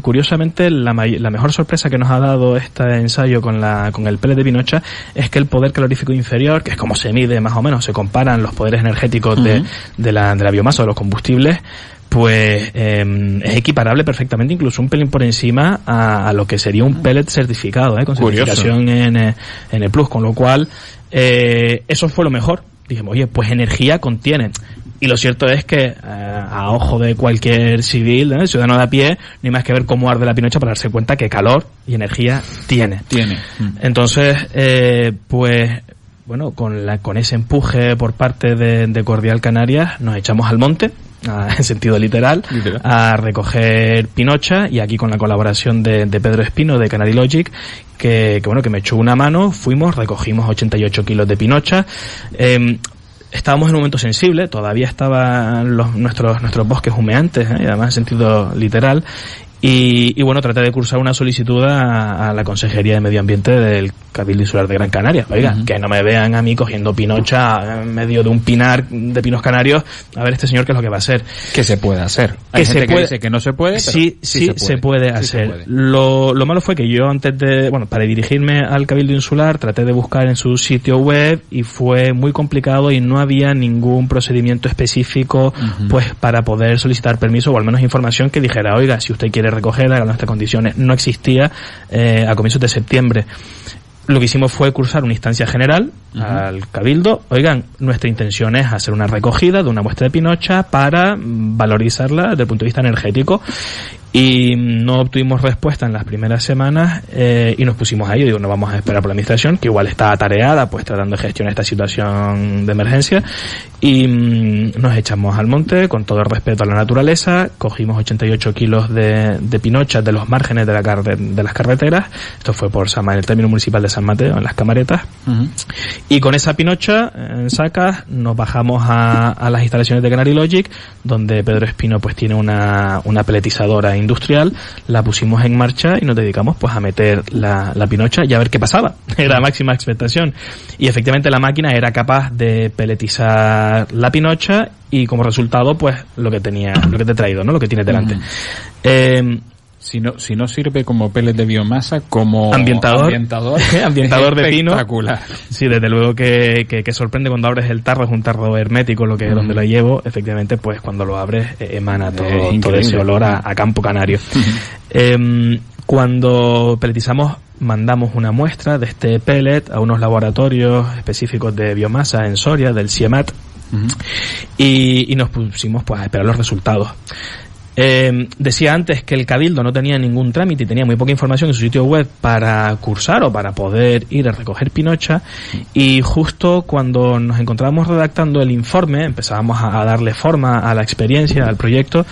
curiosamente la mejor sorpresa que nos ha dado este ensayo con el pellet de pinocha es que el poder calorífico inferior, que es como se mide más o menos, se comparan los poderes energéticos de la biomasa, de los combustibles, pues es equiparable perfectamente, incluso un pelín por encima a lo que sería un pellet certificado, con certificación en el Plus, con lo cual eso fue lo mejor. dijimos, oye, pues energía contiene. Y lo cierto es que a ojo de cualquier civil, ciudadano de a pie, no hay más que ver cómo arde la pinocha para darse cuenta que calor y energía tiene. Entonces, pues bueno, con ese empuje por parte de Cordial Canarias, nos echamos al monte, en sentido literal, a recoger pinocha, y aquí con la colaboración de Pedro Espino de Canary Logic, que me echó una mano, recogimos 88 kilos de pinocha. Estábamos en un momento sensible, todavía estaban nuestros bosques humeantes, y además en sentido literal. Y bueno, traté de cursar una solicitud a la Consejería de Medio Ambiente del Cabildo Insular de Gran Canaria. Oiga, que no me vean a mí cogiendo pinocha en medio de un pinar de pinos canarios. A ver, este señor, ¿qué es lo que va a hacer? ¿Qué se puede hacer? Hay gente que dice que no se puede, pero sí se puede hacer. Lo malo fue que yo para dirigirme al Cabildo Insular, traté de buscar en su sitio web y fue muy complicado y no había ningún procedimiento específico pues para poder solicitar permiso, o al menos información que dijera, oiga, si usted quiere recoger, haga nuestras condiciones. No existía a comienzos de septiembre. Lo que hicimos fue cursar una instancia general al Cabildo. Oigan, nuestra intención es hacer una recogida de una muestra de pinocha para valorizarla desde el punto de vista energético. Y no obtuvimos respuesta en las primeras semanas y nos pusimos ahí. No vamos a esperar por la administración, que igual está atareada pues tratando de gestionar esta situación de emergencia, y nos echamos al monte con todo el respeto a la naturaleza. Cogimos 88 kilos de pinochas de los márgenes de las carreteras. Esto fue por el término municipal de San Mateo, en las Camaretas. Y con esa pinocha en sacas nos bajamos a las instalaciones de Canary Logic, donde Pedro Espino pues tiene una peletizadora industrial. La pusimos en marcha y nos dedicamos pues a meter la pinocha y a ver qué pasaba. Era máxima expectación, y efectivamente la máquina era capaz de peletizar la pinocha, y como resultado pues lo que te he traído, ¿no? Lo que tienes delante. Si no sirve como pellet de biomasa, como ambientador de pino. Espectacular. Sí, desde luego que sorprende cuando abres el tarro. Es un tarro hermético donde lo llevo. Efectivamente, pues cuando lo abres emana todo ese olor a campo canario. Cuando peletizamos, mandamos una muestra de este pellet a unos laboratorios específicos de biomasa en Soria, del CIEMAT, y nos pusimos pues a esperar los resultados. Decía antes que el Cabildo no tenía ningún trámite y tenía muy poca información en su sitio web para cursar o para poder ir a recoger pinocha, y justo cuando nos encontrábamos redactando el informe, empezábamos a darle forma a la experiencia, al proyecto,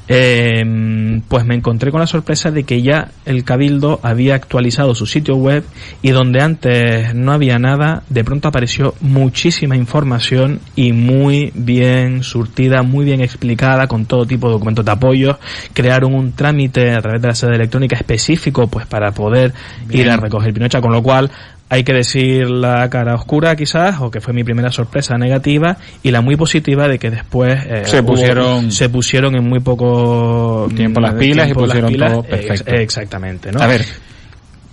pues me encontré con la sorpresa de que ya el Cabildo había actualizado su sitio web, y donde antes no había nada, de pronto apareció muchísima información, y muy bien surtida, muy bien explicada, con todo tipo de documentos de apoyo. Crearon un trámite a través de la sede electrónica específico pues para poder ir a recoger pinocha, con lo cual hay que decir la cara oscura quizás, o que fue mi primera sorpresa negativa, y la muy positiva de que después se pusieron en muy poco tiempo las pilas y pusieron todo perfecto. Exactamente, ¿no? A ver,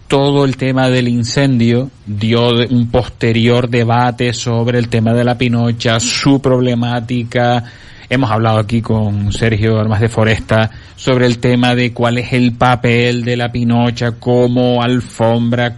todo el tema del incendio dio un posterior debate sobre el tema de la pinocha, su problemática. Hemos hablado aquí con Sergio Armas de Foresta sobre el tema de cuál es el papel de la pinocha como alfombra,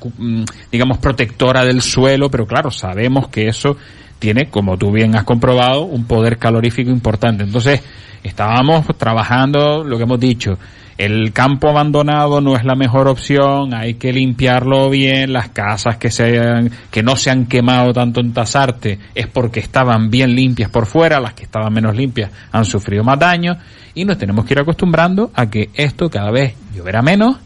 digamos, protectora del suelo, pero claro, sabemos que eso tiene, como tú bien has comprobado, un poder calorífico importante. Entonces, estábamos trabajando lo que hemos dicho. El campo abandonado no es la mejor opción, hay que limpiarlo bien. Las casas que no se han quemado tanto en Tasarte es porque estaban bien limpias por fuera, las que estaban menos limpias han sufrido más daño, y nos tenemos que ir acostumbrando a que esto cada vez lloverá menos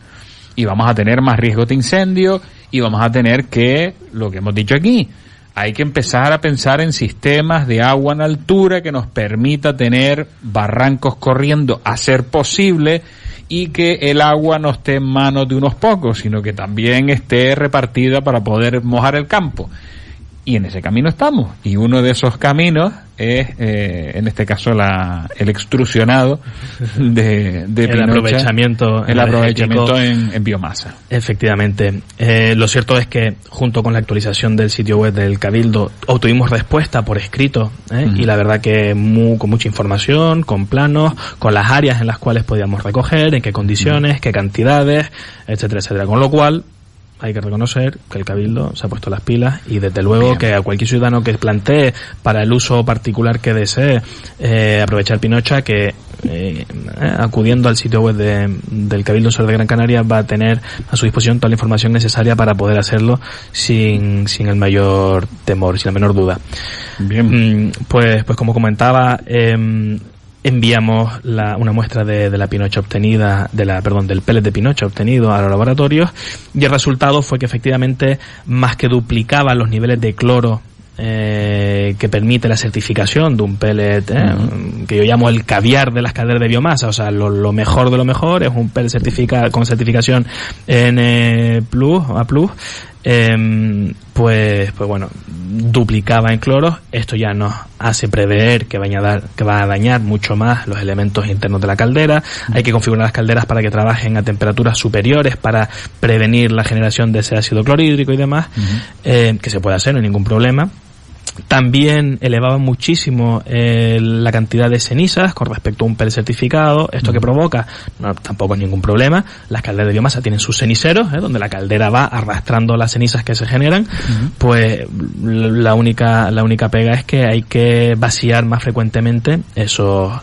y vamos a tener más riesgos de incendio, y vamos a tener que, lo que hemos dicho aquí, hay que empezar a pensar en sistemas de agua en altura que nos permita tener barrancos corriendo a ser posible, y que el agua no esté en manos de unos pocos, sino que también esté repartida para poder mojar el campo. Y en ese camino estamos. Y uno de esos caminos es, en este caso, el extrusionado de pinocha, el aprovechamiento en biomasa. Efectivamente. Lo cierto es que, junto con la actualización del sitio web del Cabildo, obtuvimos respuesta por escrito, y la verdad que con mucha información, con planos, con las áreas en las cuales podíamos recoger, en qué condiciones, qué cantidades, etcétera, etcétera. Con lo cual, hay que reconocer que el Cabildo se ha puesto las pilas y desde luego que a cualquier ciudadano que plantee para el uso particular que desee aprovechar Pinocha, que acudiendo al sitio web del Cabildo Sur de Gran Canaria va a tener a su disposición toda la información necesaria para poder hacerlo sin el mayor temor, sin la menor duda. Bien. Pues como comentaba, enviamos una muestra de la Pinocha obtenida, del pellet de Pinocha obtenido a los laboratorios, y el resultado fue que efectivamente más que duplicaba los niveles de cloro que permite la certificación de un pellet que yo llamo el caviar de las calderas de biomasa, o sea, lo mejor de lo mejor, es un pellet con certificación N+, A+, pues bueno, duplicaba en cloro. Esto ya nos hace prever que va a dañar mucho más los elementos internos de la caldera. Hay que configurar las calderas para que trabajen a temperaturas superiores para prevenir la generación de ese ácido clorhídrico y demás, que se puede hacer, no hay ningún problema. También elevaba muchísimo la cantidad de cenizas con respecto a un pellet certificado. ¿Esto que provoca? No, tampoco es ningún problema. Las calderas de biomasa tienen sus ceniceros, donde la caldera va arrastrando las cenizas que se generan. Pues la única pega es que hay que vaciar más frecuentemente esos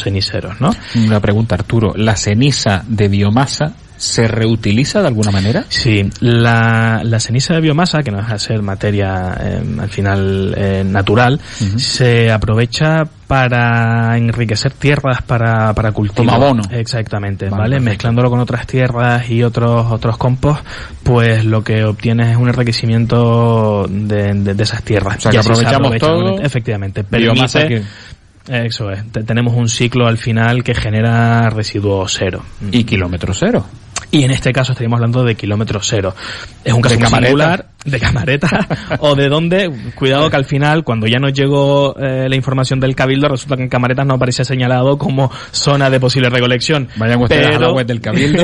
ceniceros, ¿no? Una pregunta, Arturo. ¿La ceniza de biomasa se reutiliza de alguna manera? Sí, la ceniza de biomasa, que no deja de ser materia al final natural, se aprovecha para enriquecer tierras para cultivo. Como abono. Exactamente, ¿vale? Mezclándolo con otras tierras y otros compost, pues lo que obtienes es un enriquecimiento de esas tierras. O sea, que aprovechamos todo. Efectivamente. Biomasa Eso es. Tenemos un ciclo al final que genera residuo cero. Y kilómetro cero. Y en este caso estaríamos hablando de kilómetro cero. Es un caso muy singular, de camareta, o de donde, cuidado que al final, cuando ya nos llegó la información del Cabildo, resulta que en Camaretas no aparecía señalado como zona de posible recolección. Vayan ustedes a la web del Cabildo.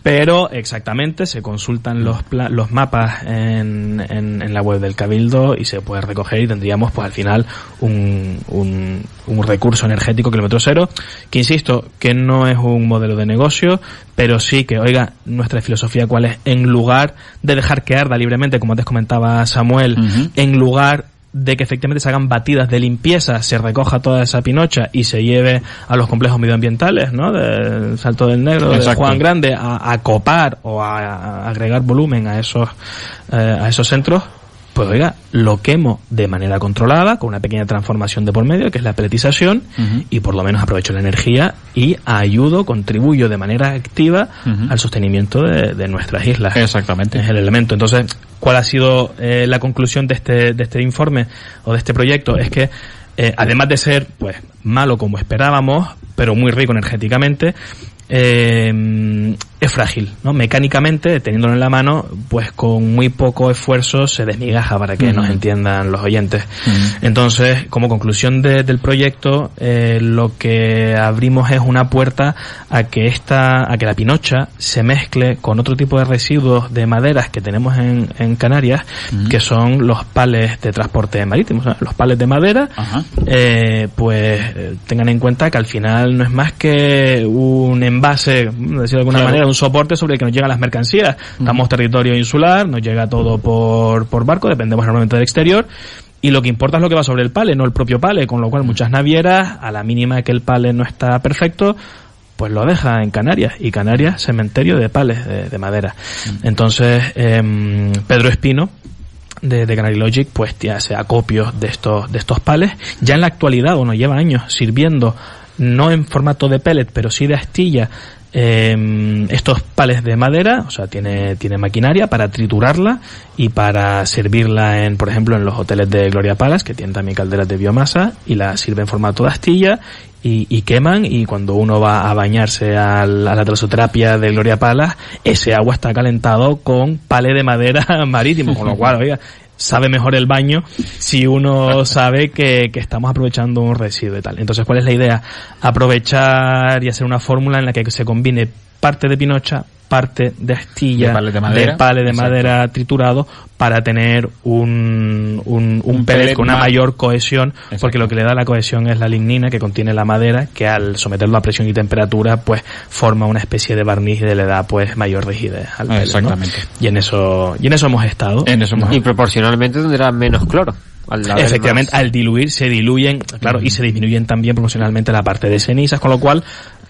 Pero, exactamente, se consultan los mapas en la web del Cabildo y se puede recoger, y tendríamos pues al final un recurso energético kilómetro cero, que insisto, que no es un modelo de negocio, pero sí que, oiga, nuestra filosofía cuál es: en lugar de dejar que arda libremente, como antes comentaba Samuel, en lugar de que efectivamente se hagan batidas de limpieza, se recoja toda esa pinocha y se lleve a los complejos medioambientales, ¿no? Del Salto del Negro, de Juan Grande, a copar o a agregar volumen a esos centros, pues oiga, lo quemo de manera controlada, con una pequeña transformación de por medio, que es la pelletización, y por lo menos aprovecho la energía y contribuyo de manera activa al sostenimiento de nuestras islas. Exactamente. Es el elemento. Entonces, ¿cuál ha sido la conclusión de este informe o de este proyecto? Es que además de ser pues malo como esperábamos, pero muy rico energéticamente, es frágil, ¿no? Mecánicamente, teniéndolo en la mano, pues con muy poco esfuerzo se desmigaja, para que nos entiendan los oyentes. Entonces, como conclusión del proyecto, lo que abrimos es una puerta a que la pinocha se mezcle con otro tipo de residuos de maderas que tenemos en Canarias, que son los palets de transporte marítimo, o sea, los palets de madera. Pues tengan en cuenta que al final no es más que un envase, decirlo de alguna manera, un soporte sobre el que nos llegan las mercancías. Estamos territorio insular, nos llega todo por barco, dependemos normalmente del exterior, y lo que importa es lo que va sobre el pallet, no el propio pallet, con lo cual muchas navieras, a la mínima que el pallet no está perfecto, pues lo deja en Canarias, y Canarias, cementerio de palets de madera. Entonces, Pedro Espino, de Canary Logic, pues ya hace acopios de estos palets. Ya en la actualidad, lleva años sirviendo, no en formato de pellet, pero sí de astilla, estos palets de madera, o sea, tiene maquinaria para triturarla y para servirla por ejemplo, en los hoteles de Gloria Palace, que tienen también calderas de biomasa, y la sirve en formato de astilla, y queman, y cuando uno va a bañarse a la talasoterapia de Gloria Palace, ese agua está calentado con palet de madera marítimo, con lo cual, oiga, sabe mejor el baño si uno sabe que estamos aprovechando un residuo y tal. Entonces, ¿cuál es la idea? Aprovechar y hacer una fórmula en la que se combine parte de pinocha, parte de astilla, de pale de madera triturado, para tener un pellet con una mayor cohesión, porque lo que le da la cohesión es la lignina que contiene la madera, que al someterlo a presión y temperatura pues forma una especie de barniz y le da pues mayor rigidez al pellet, exactamente, ¿no? Y en eso hemos estado. Y proporcionalmente tendrá menos cloro. Efectivamente, al diluir se diluyen, claro, y se disminuyen también proporcionalmente la parte de cenizas, con lo cual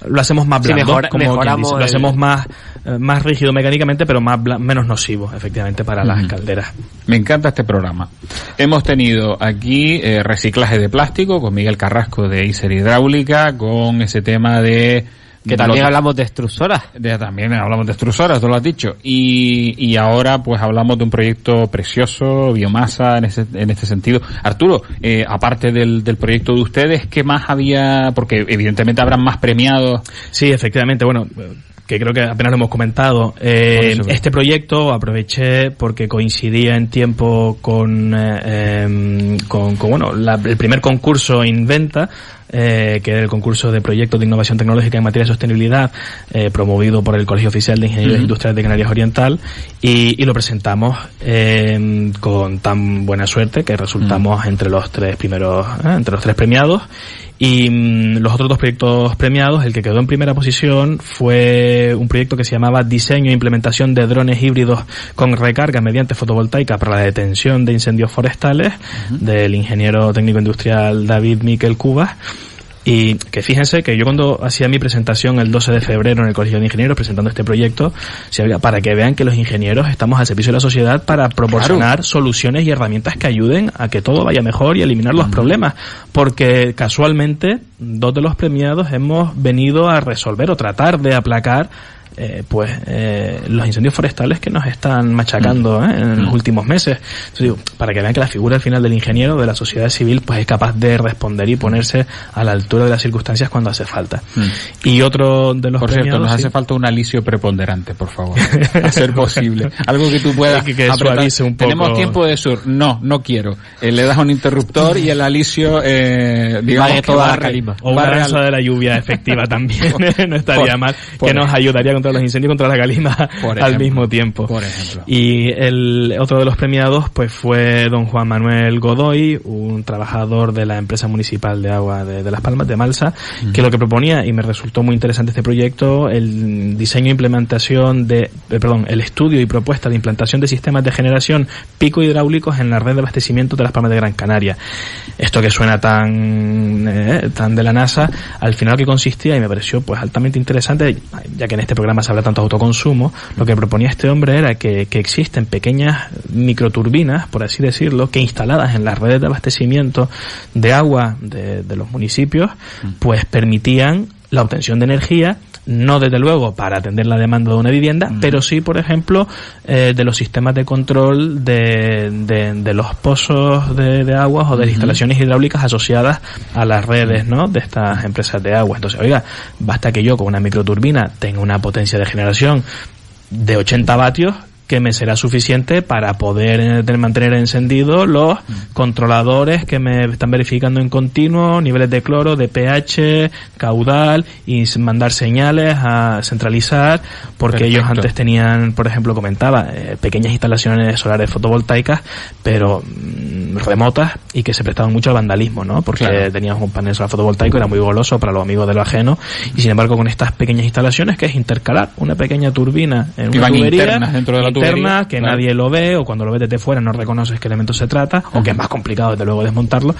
lo hacemos más blando, lo hacemos más rígido mecánicamente, pero menos nocivo, efectivamente, para las calderas. Me encanta este programa. Hemos tenido aquí reciclaje de plástico con Miguel Carrasco de Iser Hidráulica, con ese tema de... Que también hablamos de extrusoras. También hablamos de extrusoras, tú lo has dicho. Y ahora pues hablamos de un proyecto precioso, biomasa, en este sentido. Arturo, aparte del proyecto de ustedes, ¿qué más había? Porque evidentemente habrán más premiados. Sí, efectivamente, bueno, que creo que apenas lo hemos comentado. Este proyecto aproveché porque coincidía en tiempo con el primer concurso Inventa, que era el concurso de proyectos de innovación tecnológica en materia de sostenibilidad, promovido por el Colegio Oficial de Ingenieros Industriales de Canarias Oriental, y lo presentamos con tan buena suerte que resultamos entre los tres premiados. Y los otros dos proyectos premiados, el que quedó en primera posición fue un proyecto que se llamaba Diseño e Implementación de Drones Híbridos con Recarga mediante Fotovoltaica para la detención de incendios forestales, del ingeniero técnico industrial David Miquel Cubas. Y que fíjense que yo cuando hacía mi presentación el 12 de febrero en el Colegio de Ingenieros presentando este proyecto, para que vean que los ingenieros estamos al servicio de la sociedad para proporcionar soluciones y herramientas que ayuden a que todo vaya mejor y eliminar los problemas, porque casualmente dos de los premiados hemos venido a resolver o tratar de aplacar los incendios forestales que nos están machacando en los últimos meses. Entonces digo, para que vean que la figura al final del ingeniero, de la sociedad civil, pues es capaz de responder y ponerse a la altura de las circunstancias cuando hace falta. Y otro de los por premiados, cierto, nos hace falta un alisio preponderante, por favor, a ser posible. Algo que tú puedas que suavice un poco. Tenemos tiempo de sur. No quiero. Le das un interruptor y el alisio digamos que toda la calima. O una danza de la lluvia efectiva también no estaría mal, que nos ayudaría contra los incendios, contra la calima al mismo tiempo. Por ejemplo. Y el otro de los premiados pues fue don Juan Manuel Godoy, un trabajador de la empresa municipal de agua de Las Palmas, de Malsa, que lo que proponía, y me resultó muy interesante este proyecto, el diseño e implementación el estudio y propuesta de implantación de sistemas de generación pico hidráulicos en la red de abastecimiento de Las Palmas de Gran Canaria. Esto que suena tan de la NASA, al final que consistía, y me pareció pues altamente interesante, ya que en este programa se habla tanto de autoconsumo, lo que proponía este hombre era que existen pequeñas microturbinas, por así decirlo, que instaladas en las redes de abastecimiento de agua de los municipios, pues permitían la obtención de energía, no desde luego para atender la demanda de una vivienda, pero sí, por ejemplo, de los sistemas de control de los pozos de aguas o de las instalaciones hidráulicas asociadas a las redes, ¿no?, de estas empresas de agua. Entonces, oiga, basta que yo con una microturbina tenga una potencia de generación de 80 vatios, que me será suficiente para poder mantener encendidos los controladores que me están verificando en continuo niveles de cloro, de pH, caudal, y mandar señales a centralizar, porque ellos antes tenían, por ejemplo, comentaba, pequeñas instalaciones solares fotovoltaicas, pero remotas, y que se prestaban mucho al vandalismo, ¿no? Porque teníamos un panel solar fotovoltaico, era muy goloso para los amigos de lo ajeno, y sin embargo con estas pequeñas instalaciones, que es intercalar una pequeña turbina en una tubería dentro de la tubería, que nadie lo ve, o cuando lo ves desde fuera no reconoces qué elemento se trata, o que es más complicado desde luego desmontarlo,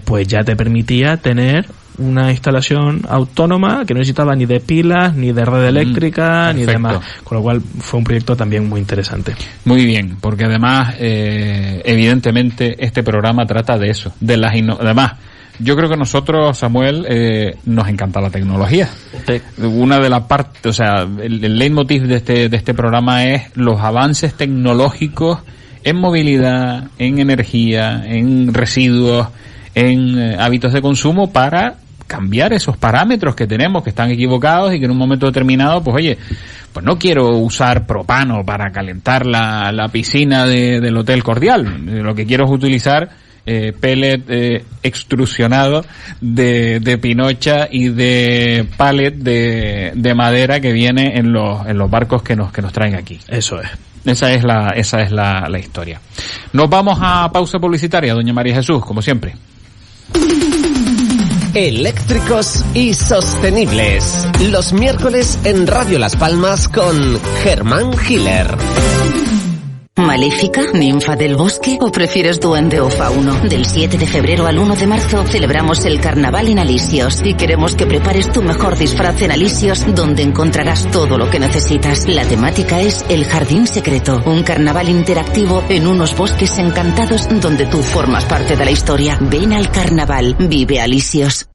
pues ya te permitía tener una instalación autónoma que no necesitaba ni de pilas, ni de red eléctrica, ni demás, con lo cual fue un proyecto también muy interesante. Muy bien, porque además evidentemente este programa trata de eso, de las además yo creo que nosotros, Samuel, nos encanta la tecnología. Una de las partes, o sea, el leitmotiv de este programa es los avances tecnológicos en movilidad, en energía, en residuos, en hábitos de consumo, para cambiar esos parámetros que tenemos, que están equivocados, y que en un momento determinado, pues oye, pues no quiero usar propano para calentar la piscina del Hotel Cordial. Lo que quiero es utilizar pellet extrusionado de pinocha y de pallet de madera que viene en los barcos que nos traen aquí. Eso es. Esa es la historia. Nos vamos a pausa publicitaria, doña María Jesús, como siempre. Eléctricos y sostenibles. Los miércoles en Radio Las Palmas con Germán Hiller. ¿Maléfica? ¿Ninfa del bosque? ¿O prefieres duende o fauno? Del 7 de febrero al 1 de marzo celebramos el carnaval en Alisios y queremos que prepares tu mejor disfraz en Alisios, donde encontrarás todo lo que necesitas. La temática es El Jardín Secreto, un carnaval interactivo en unos bosques encantados donde tú formas parte de la historia. Ven al carnaval, vive Alisios.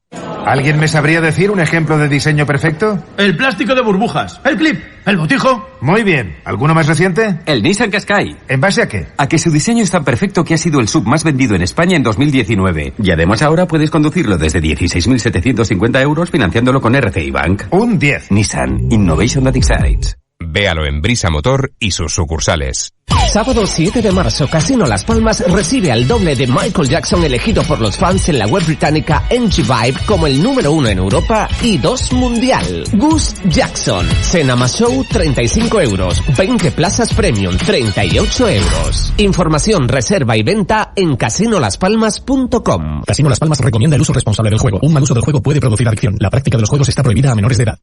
¿Alguien me sabría decir un ejemplo de diseño perfecto? El plástico de burbujas, el clip, el botijo. Muy bien. ¿Alguno más reciente? El Nissan Qashqai. ¿En base a qué? A que su diseño es tan perfecto que ha sido el SUV más vendido en España en 2019. Y además ahora puedes conducirlo desde 16.750 euros financiándolo con RCI Bank. Un 10. Nissan. Innovation that excites. Véalo en Brisa Motor y sus sucursales. Sábado 7 de marzo, Casino Las Palmas recibe al doble de Michael Jackson elegido por los fans en la web británica MG Vibe como el número 1 en Europa y 2 mundial. Gus Jackson. Cena más show, 35 euros. 20 plazas premium, 38 euros. Información, reserva y venta en casinolaspalmas.com. Casino Las Palmas recomienda el uso responsable del juego. Un mal uso del juego puede producir adicción. La práctica de los juegos está prohibida a menores de edad.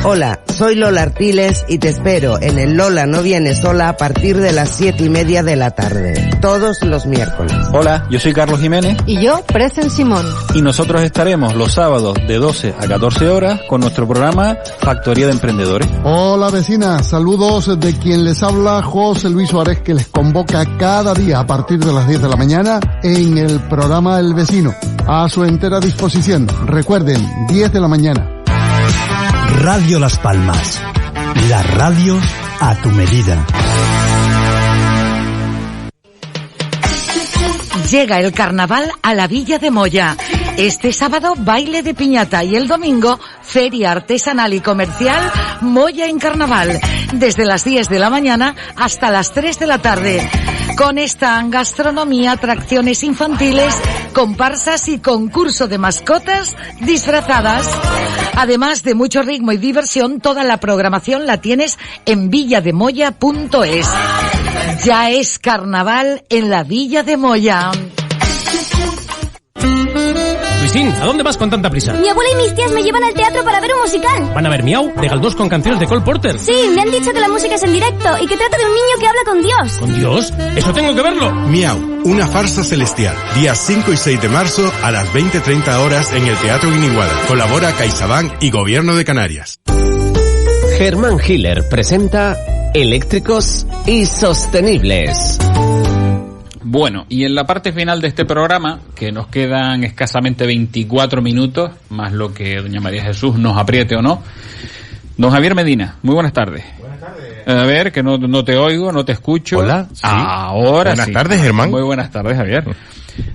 Hola, soy Lola Artiles y te espero en el Lola no viene sola a partir de las 7:30 de la tarde, todos los miércoles. Hola, yo soy Carlos Jiménez. Y yo, Presen Simón. Y nosotros estaremos los sábados de 12 a 14 horas con nuestro programa Factoría de Emprendedores. Hola vecinas, saludos de quien les habla, José Luis Suárez, que les convoca cada día a partir de las 10 de la mañana en el programa El Vecino. A su entera disposición. Recuerden, 10 de la mañana. Radio Las Palmas. La radio a tu medida. Llega el carnaval a la Villa de Moya. Este sábado, baile de piñata y el domingo, feria artesanal y comercial Moya en Carnaval. Desde las 10 de la mañana hasta las 3 de la tarde. Con esta gastronomía, atracciones infantiles, comparsas y concurso de mascotas disfrazadas. Además de mucho ritmo y diversión, toda la programación la tienes en villademoya.es. Ya es carnaval en la Villa de Moya. Luisín, ¿a dónde vas con tanta prisa? Mi abuela y mis tías me llevan al teatro para ver un musical. ¿Van a ver Miau, de Galdós con canciones de Cole Porter? Sí, me han dicho que la música es en directo y que trata de un niño que habla con Dios. ¿Con Dios? ¡Eso tengo que verlo! Miau, una farsa celestial. Días 5 y 6 de marzo a las 20:30 horas en el Teatro Guiniguada. Colabora CaixaBank y Gobierno de Canarias. Germán Hiller presenta Eléctricos y Sostenibles. Bueno, y en la parte final de este programa, que nos quedan escasamente 24 minutos, más lo que doña María Jesús nos apriete o no, don Javier Medina, muy buenas tardes. Buenas tardes. A ver, que no te oigo, no te escucho. Hola. Sí. Ahora buenas sí. Buenas tardes, Germán. Muy buenas tardes, Javier.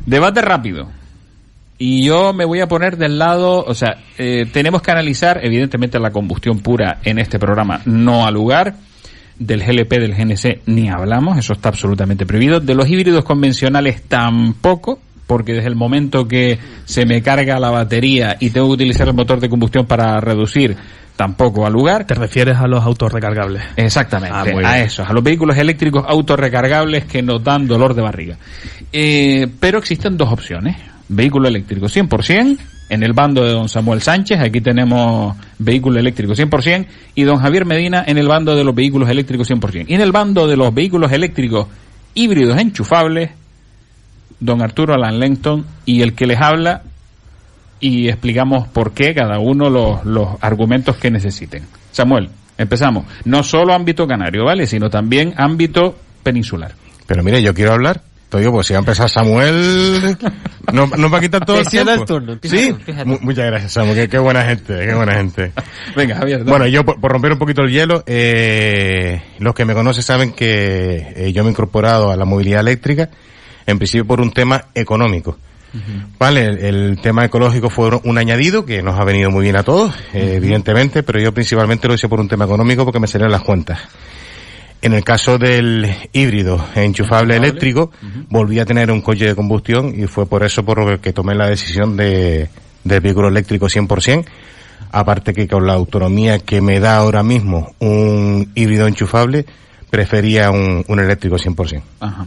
Debate rápido. Y yo me voy a poner del lado, o sea, tenemos que analizar, evidentemente, la combustión pura en este programa no ha lugar. Del GLP, del GNC, ni hablamos, eso está absolutamente prohibido. De los híbridos convencionales tampoco, porque desde el momento que se me carga la batería y tengo que utilizar el motor de combustión para reducir, tampoco ha lugar. ¿Te refieres a los autos recargables? Exactamente, a esos, a los vehículos eléctricos autorrecargables que nos dan dolor de barriga. Pero existen dos opciones. Vehículo eléctrico 100%, en el bando de don Samuel Sánchez, aquí tenemos vehículo eléctrico 100%, y don Javier Medina en el bando de los vehículos eléctricos 100%. Y en el bando de los vehículos eléctricos híbridos enchufables, don Arturo Alan Lenton y el que les habla, y explicamos por qué cada uno los argumentos que necesiten. Samuel, empezamos. No solo ámbito canario, ¿vale? Sino también ámbito peninsular. Pero mire, yo quiero hablar. Digo, pues si va a empezar Samuel, nos va a quitar todo el tiempo. El turno, sí, muchas gracias, Samuel, qué buena gente, qué buena gente. Venga, Javier. Bueno, yo por romper un poquito el hielo, los que me conocen saben que yo me he incorporado a la movilidad eléctrica, en principio por un tema económico. Vale, el tema ecológico fue un añadido que nos ha venido muy bien a todos, evidentemente, pero yo principalmente lo hice por un tema económico porque me salieron las cuentas. En el caso del híbrido enchufable eléctrico, volví a tener un coche de combustión y fue por eso por lo que tomé la decisión del vehículo eléctrico 100%. Aparte que con la autonomía que me da ahora mismo un híbrido enchufable, prefería un eléctrico 100%. Ajá.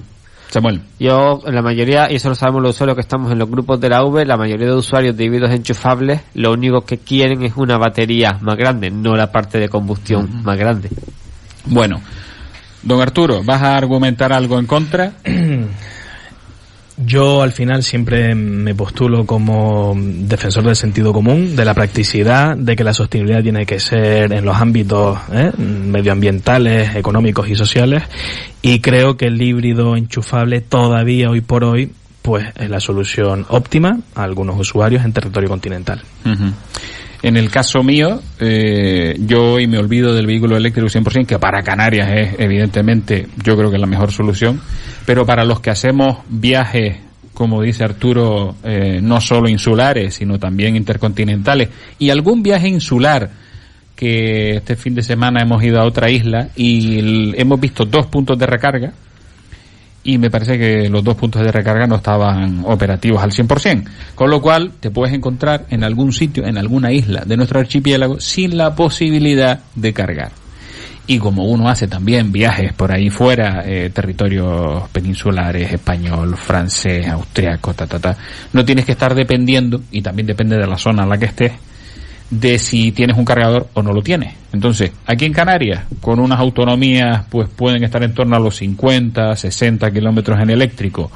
Samuel. Yo, la mayoría, y eso lo sabemos los usuarios que estamos en los grupos de la V, la mayoría de usuarios de híbridos enchufables, lo único que quieren es una batería más grande, no la parte de combustión más grande. Bueno, don Arturo, ¿vas a argumentar algo en contra? Yo al final siempre me postulo como defensor del sentido común, de la practicidad, de que la sostenibilidad tiene que ser en los ámbitos medioambientales, económicos y sociales, y creo que el híbrido enchufable todavía hoy por hoy pues es la solución óptima a algunos usuarios en territorio continental. Uh-huh. En el caso mío, yo hoy me olvido del vehículo eléctrico 100%, que para Canarias es evidentemente, yo creo que es la mejor solución, pero para los que hacemos viajes, como dice Arturo, no solo insulares, sino también intercontinentales, y algún viaje insular, que este fin de semana hemos ido a otra isla y hemos visto 2 puntos de recarga, y me parece que los 2 puntos de recarga no estaban operativos al 100%, con lo cual te puedes encontrar en algún sitio, en alguna isla de nuestro archipiélago, sin la posibilidad de cargar. Y como uno hace también viajes por ahí fuera, territorios peninsulares, español, francés, austriaco, no tienes que estar dependiendo, y también depende de la zona en la que estés, de si tienes un cargador o no lo tienes. Entonces, aquí en Canarias, con unas autonomías, pues pueden estar en torno a los 50, 60 kilómetros en eléctrico,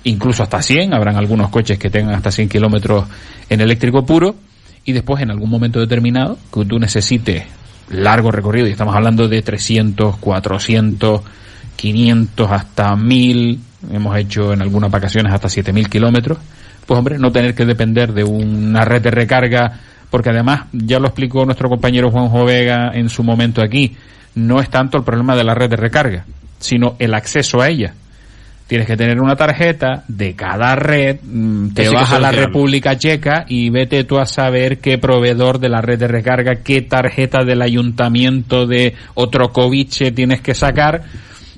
incluso hasta 100, habrán algunos coches que tengan hasta 100 kilómetros en eléctrico puro, y después en algún momento determinado, que tú necesites largo recorrido, y estamos hablando de 300, 400, 500, hasta 1000, hemos hecho en algunas vacaciones hasta 7000 kilómetros, pues hombre, no tener que depender de una red de recarga, porque además, ya lo explicó nuestro compañero Juanjo Vega en su momento aquí, no es tanto el problema de la red de recarga, sino el acceso a ella. Tienes que tener una tarjeta de cada red, te vas a la República Checa y vete tú a saber qué proveedor de la red de recarga, qué tarjeta del ayuntamiento de Otrokovice tienes que sacar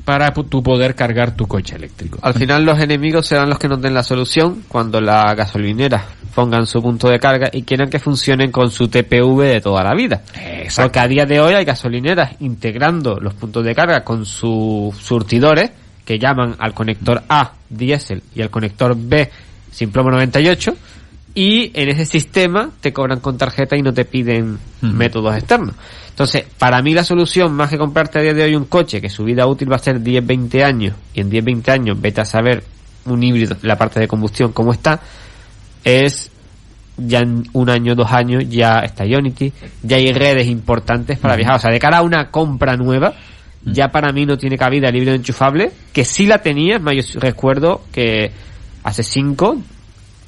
para tú poder cargar tu coche eléctrico. Al final los enemigos serán los que nos den la solución cuando las gasolineras pongan su punto de carga y quieran que funcionen con su TPV de toda la vida. Exacto. Porque a día de hoy hay gasolineras integrando los puntos de carga con sus surtidores, que llaman al conector A diésel y al conector B sin plomo 98, y en ese sistema te cobran con tarjeta y no te piden métodos externos. Entonces, para mí la solución, más que comprarte a día de hoy un coche que su vida útil va a ser 10-20 años, y en 10-20 años vete a saber un híbrido, la parte de combustión, cómo está, es ya en 1 año, 2 años, ya está Ionity, ya hay redes importantes para viajar. O sea, de cara a una compra nueva, ya para mí no tiene cabida el híbrido enchufable, que sí la tenía. Yo recuerdo que hace 5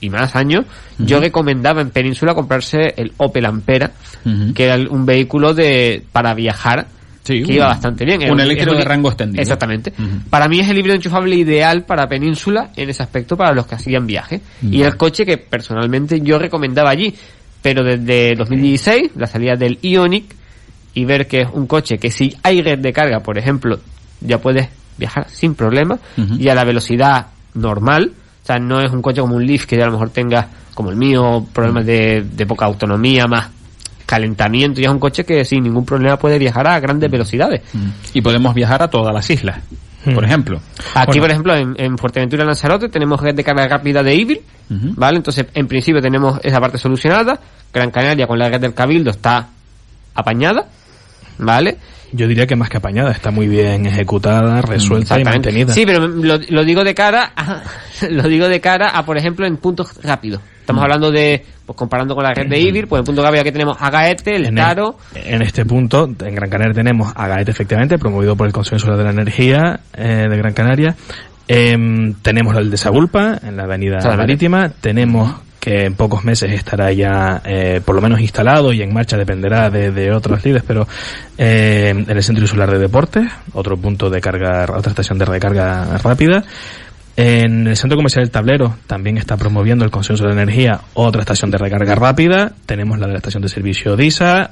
y más años, yo recomendaba en Península comprarse el Opel Ampera, que era un vehículo para viajar, que iba bastante bien. Un eléctrico de rango extendido. Exactamente. Para mí es el híbrido enchufable ideal para Península en ese aspecto, para los que hacían viaje. Y el coche que personalmente yo recomendaba allí, pero desde 2016, la salida del Ioniq, y ver que es un coche que si hay red de carga, por ejemplo, ya puedes viajar sin problema, y a la velocidad normal. O sea, no es un coche como un Leaf que a lo mejor tenga, como el mío, problemas de poca autonomía, más calentamiento. Y es un coche que sin ningún problema puede viajar a grandes velocidades. Y podemos viajar a todas las islas, por ejemplo. Aquí, por ejemplo, en Fuerteventura, Lanzarote, tenemos red de carga rápida de Ibil, ¿vale? Entonces, en principio tenemos esa parte solucionada. Gran Canaria, con la red del Cabildo, está apañada, ¿vale? Yo diría que más que apañada, está muy bien ejecutada, resuelta y mantenida. Sí, pero lo digo de cara a, por ejemplo, en puntos rápidos. Estamos hablando de, pues comparando con la red de Ibil, pues en punto rápido aquí tenemos Agaete, el Taro. En este punto, en Gran Canaria tenemos Agaete, efectivamente, promovido por el Consejo Insular de la Energía de Gran Canaria. Tenemos el de Sagulpa, en la avenida Marítima. Tenemos que en pocos meses estará ya por lo menos instalado y en marcha, dependerá de otros líderes, pero en el Centro Insular de Deportes, otro punto de carga, otra estación de recarga rápida. En el Centro Comercial del Tablero también está promoviendo el Consejo Insular de Energía otra estación de recarga rápida. Tenemos la de la estación de servicio DISA.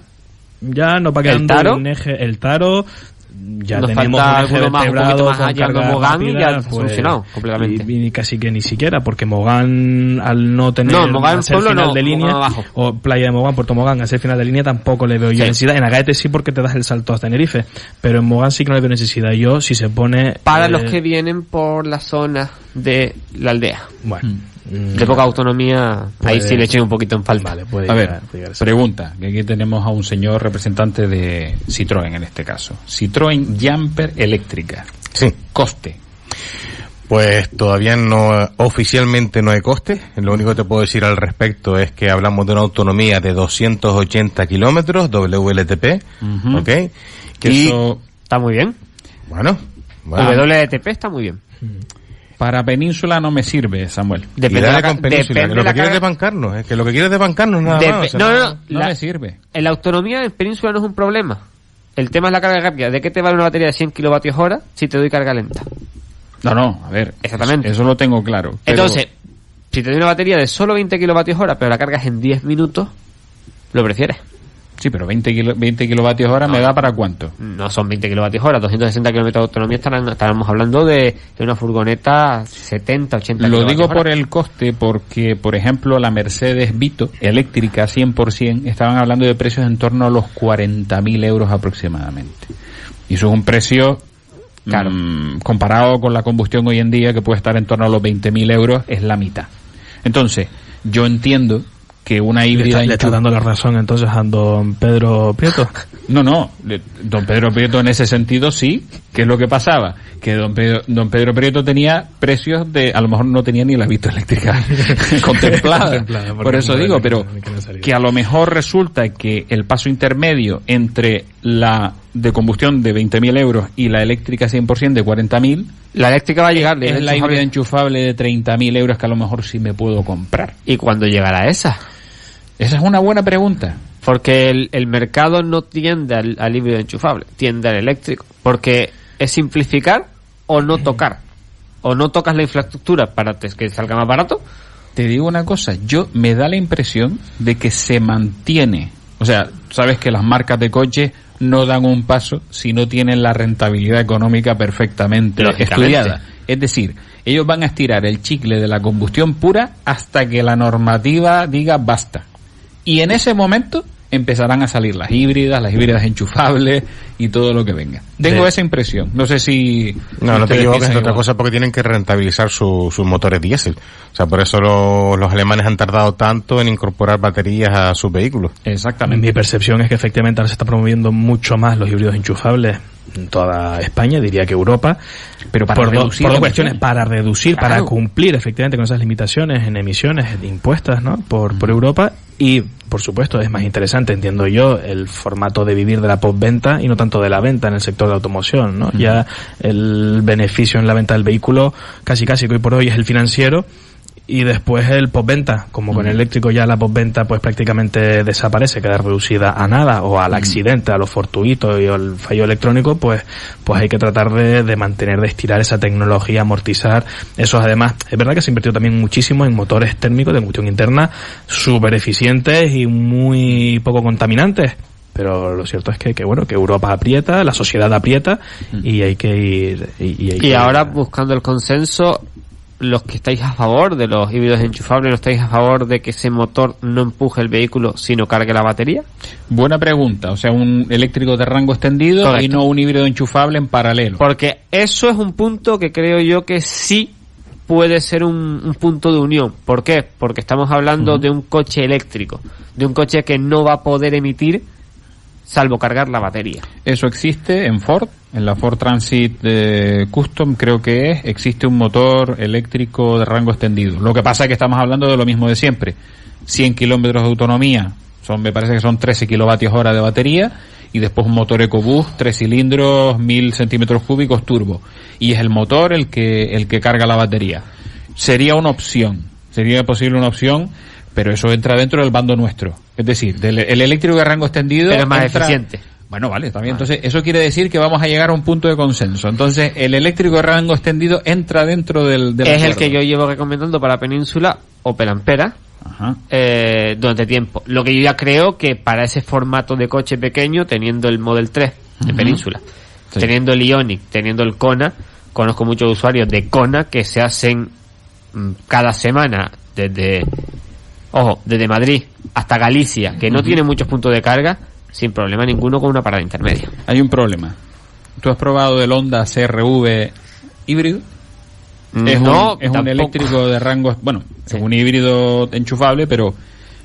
Ya no va quedando un eje, el Taro. ya nos tenemos falta un eje alguno más, un poquito vertebrado más con allá, carga Mogán, y ya rápida, está solucionado completamente. Y casi que ni siquiera, porque Mogán, al no tener Mogán hacer solo final no, de línea, Mogán abajo. o Playa de Mogán, Puerto Mogán, hacer final de línea tampoco le veo yo necesidad. En Agaete sí, porque te das el salto hasta Tenerife, pero en Mogán sí que no le veo necesidad. Yo, si se pone... Para los que vienen por la zona de la aldea. Bueno. De poca autonomía, ahí sí le eché un poquito en falta. A ver, pregunta, que aquí tenemos a un señor representante de Citroën en este caso. Citroën Jumper eléctrica. Sí. Coste. Pues todavía oficialmente no hay coste. Lo único que te puedo decir al respecto es que hablamos de una autonomía de 280 kilómetros, WLTP, ¿ok? Que eso está muy bien. Bueno. WLTP está muy bien. Para Península no me sirve, Samuel. Depende de lo que quieres desbancarnos. Es que lo que quieres desbancarnos nada más. No me sirve. La autonomía en Península no es un problema. El tema es la carga rápida. ¿De qué te vale una batería de 100 kilovatios hora si te doy carga lenta? No, a ver. Exactamente. Eso lo tengo claro. Entonces, si te doy una batería de solo 20 kilovatios hora, pero la cargas en 10 minutos, ¿lo prefieres? Sí, pero 20 kilovatios hora me da para cuánto. No son 20 kilovatios hora, 260 kilómetros de autonomía, estaremos hablando de una furgoneta 70, 80 Lo kilovatios digo hora. por el coste, porque, por ejemplo, la Mercedes Vito, eléctrica 100%, estaban hablando de precios en torno a los 40.000 euros aproximadamente. Y eso es un precio, claro, comparado con la combustión hoy en día, que puede estar en torno a los 20.000 euros, es la mitad. Entonces, yo entiendo que una híbrida... ¿Le está dando la razón entonces a don Pedro Prieto? No, don Pedro Prieto en ese sentido sí. ¿Qué es lo que pasaba? Que don Pedro Prieto tenía precios de... A lo mejor no tenía ni la Vito eléctrica contemplada. Por eso digo, pero que a lo mejor resulta que el paso intermedio entre la de combustión de 20.000 euros y la eléctrica 100% de 40.000... La eléctrica va a llegar. Es la híbrida enchufable de 30.000 euros que a lo mejor sí me puedo comprar. ¿Y cuándo llegará esa? Esa es una buena pregunta. Porque el mercado no tiende al híbrido enchufable, tiende al eléctrico. Porque es simplificar o no tocar. O no tocas la infraestructura para que salga más barato. Te digo una cosa, me da la impresión de que se mantiene. O sea, sabes que las marcas de coche no dan un paso si no tienen la rentabilidad económica perfectamente estudiada. Es decir, ellos van a estirar el chicle de la combustión pura hasta que la normativa diga basta. Y en ese momento empezarán a salir las híbridas enchufables y todo lo que venga. Tengo esa impresión. No sé si... No te equivoques, entre otras cosas, porque tienen que rentabilizar sus motores diésel. O sea, por eso los alemanes han tardado tanto en incorporar baterías a sus vehículos. Exactamente. Mi percepción es que efectivamente ahora se está promoviendo mucho más los híbridos enchufables en toda España, diría que Europa, pero por dos cuestiones, para reducir, claro, para cumplir efectivamente con esas limitaciones en emisiones impuestas, ¿no?, por Europa. Y por supuesto es más interesante, entiendo yo, el formato de vivir de la postventa y no tanto de la venta en el sector de automoción, ¿no? Ya el beneficio en la venta del vehículo casi que hoy por hoy es el financiero, y después el postventa, como con el eléctrico ya la postventa pues prácticamente desaparece, queda reducida a nada, o al accidente, a los fortuitos y al fallo electrónico, pues hay que tratar de mantener, de estirar esa tecnología, amortizar esos. Además, es verdad que se ha invertido también muchísimo en motores térmicos de combustión interna súper eficientes y muy poco contaminantes. Pero lo cierto es que Europa aprieta, la sociedad aprieta, y hay que ir... Y ahora, buscando el consenso, los que estáis a favor de los híbridos enchufables, ¿no estáis a favor de que ese motor no empuje el vehículo sino cargue la batería? Buena pregunta. O sea, un eléctrico de rango extendido. Correcto. Y no un híbrido enchufable en paralelo. Porque eso es un punto que creo yo que sí puede ser un punto de unión. ¿Por qué? Porque estamos hablando de un coche eléctrico, de un coche que no va a poder emitir salvo cargar la batería. Eso existe en Ford, en la Ford Transit Custom creo que existe un motor eléctrico de rango extendido. Lo que pasa es que estamos hablando de lo mismo de siempre. 100 kilómetros de autonomía, me parece que son 13 kilovatios hora de batería, y después un motor EcoBoost, 3 cilindros, 1000 centímetros cúbicos turbo. Y es el motor el que carga la batería. Sería posible una opción, pero eso entra dentro del bando nuestro. Es decir, el eléctrico de rango extendido... Pero es más eficiente. Bueno, vale, también. Entonces, eso quiere decir que vamos a llegar a un punto de consenso. Entonces, el eléctrico de rango extendido entra dentro del es acuerdo. El que yo llevo recomendando para Península, Opel Ampera, durante tiempo. Lo que yo ya creo que para ese formato de coche pequeño, teniendo el Model 3 de Península, Sí. Teniendo el Ioniq, teniendo el Kona, conozco muchos usuarios de Kona que se hacen cada semana desde Madrid hasta Galicia, que no tiene muchos puntos de carga, sin problema ninguno con una parada intermedia. Hay un problema. ¿Tú has probado el Honda CR-V híbrido? Es un eléctrico de rango, bueno, sí, es un híbrido enchufable, pero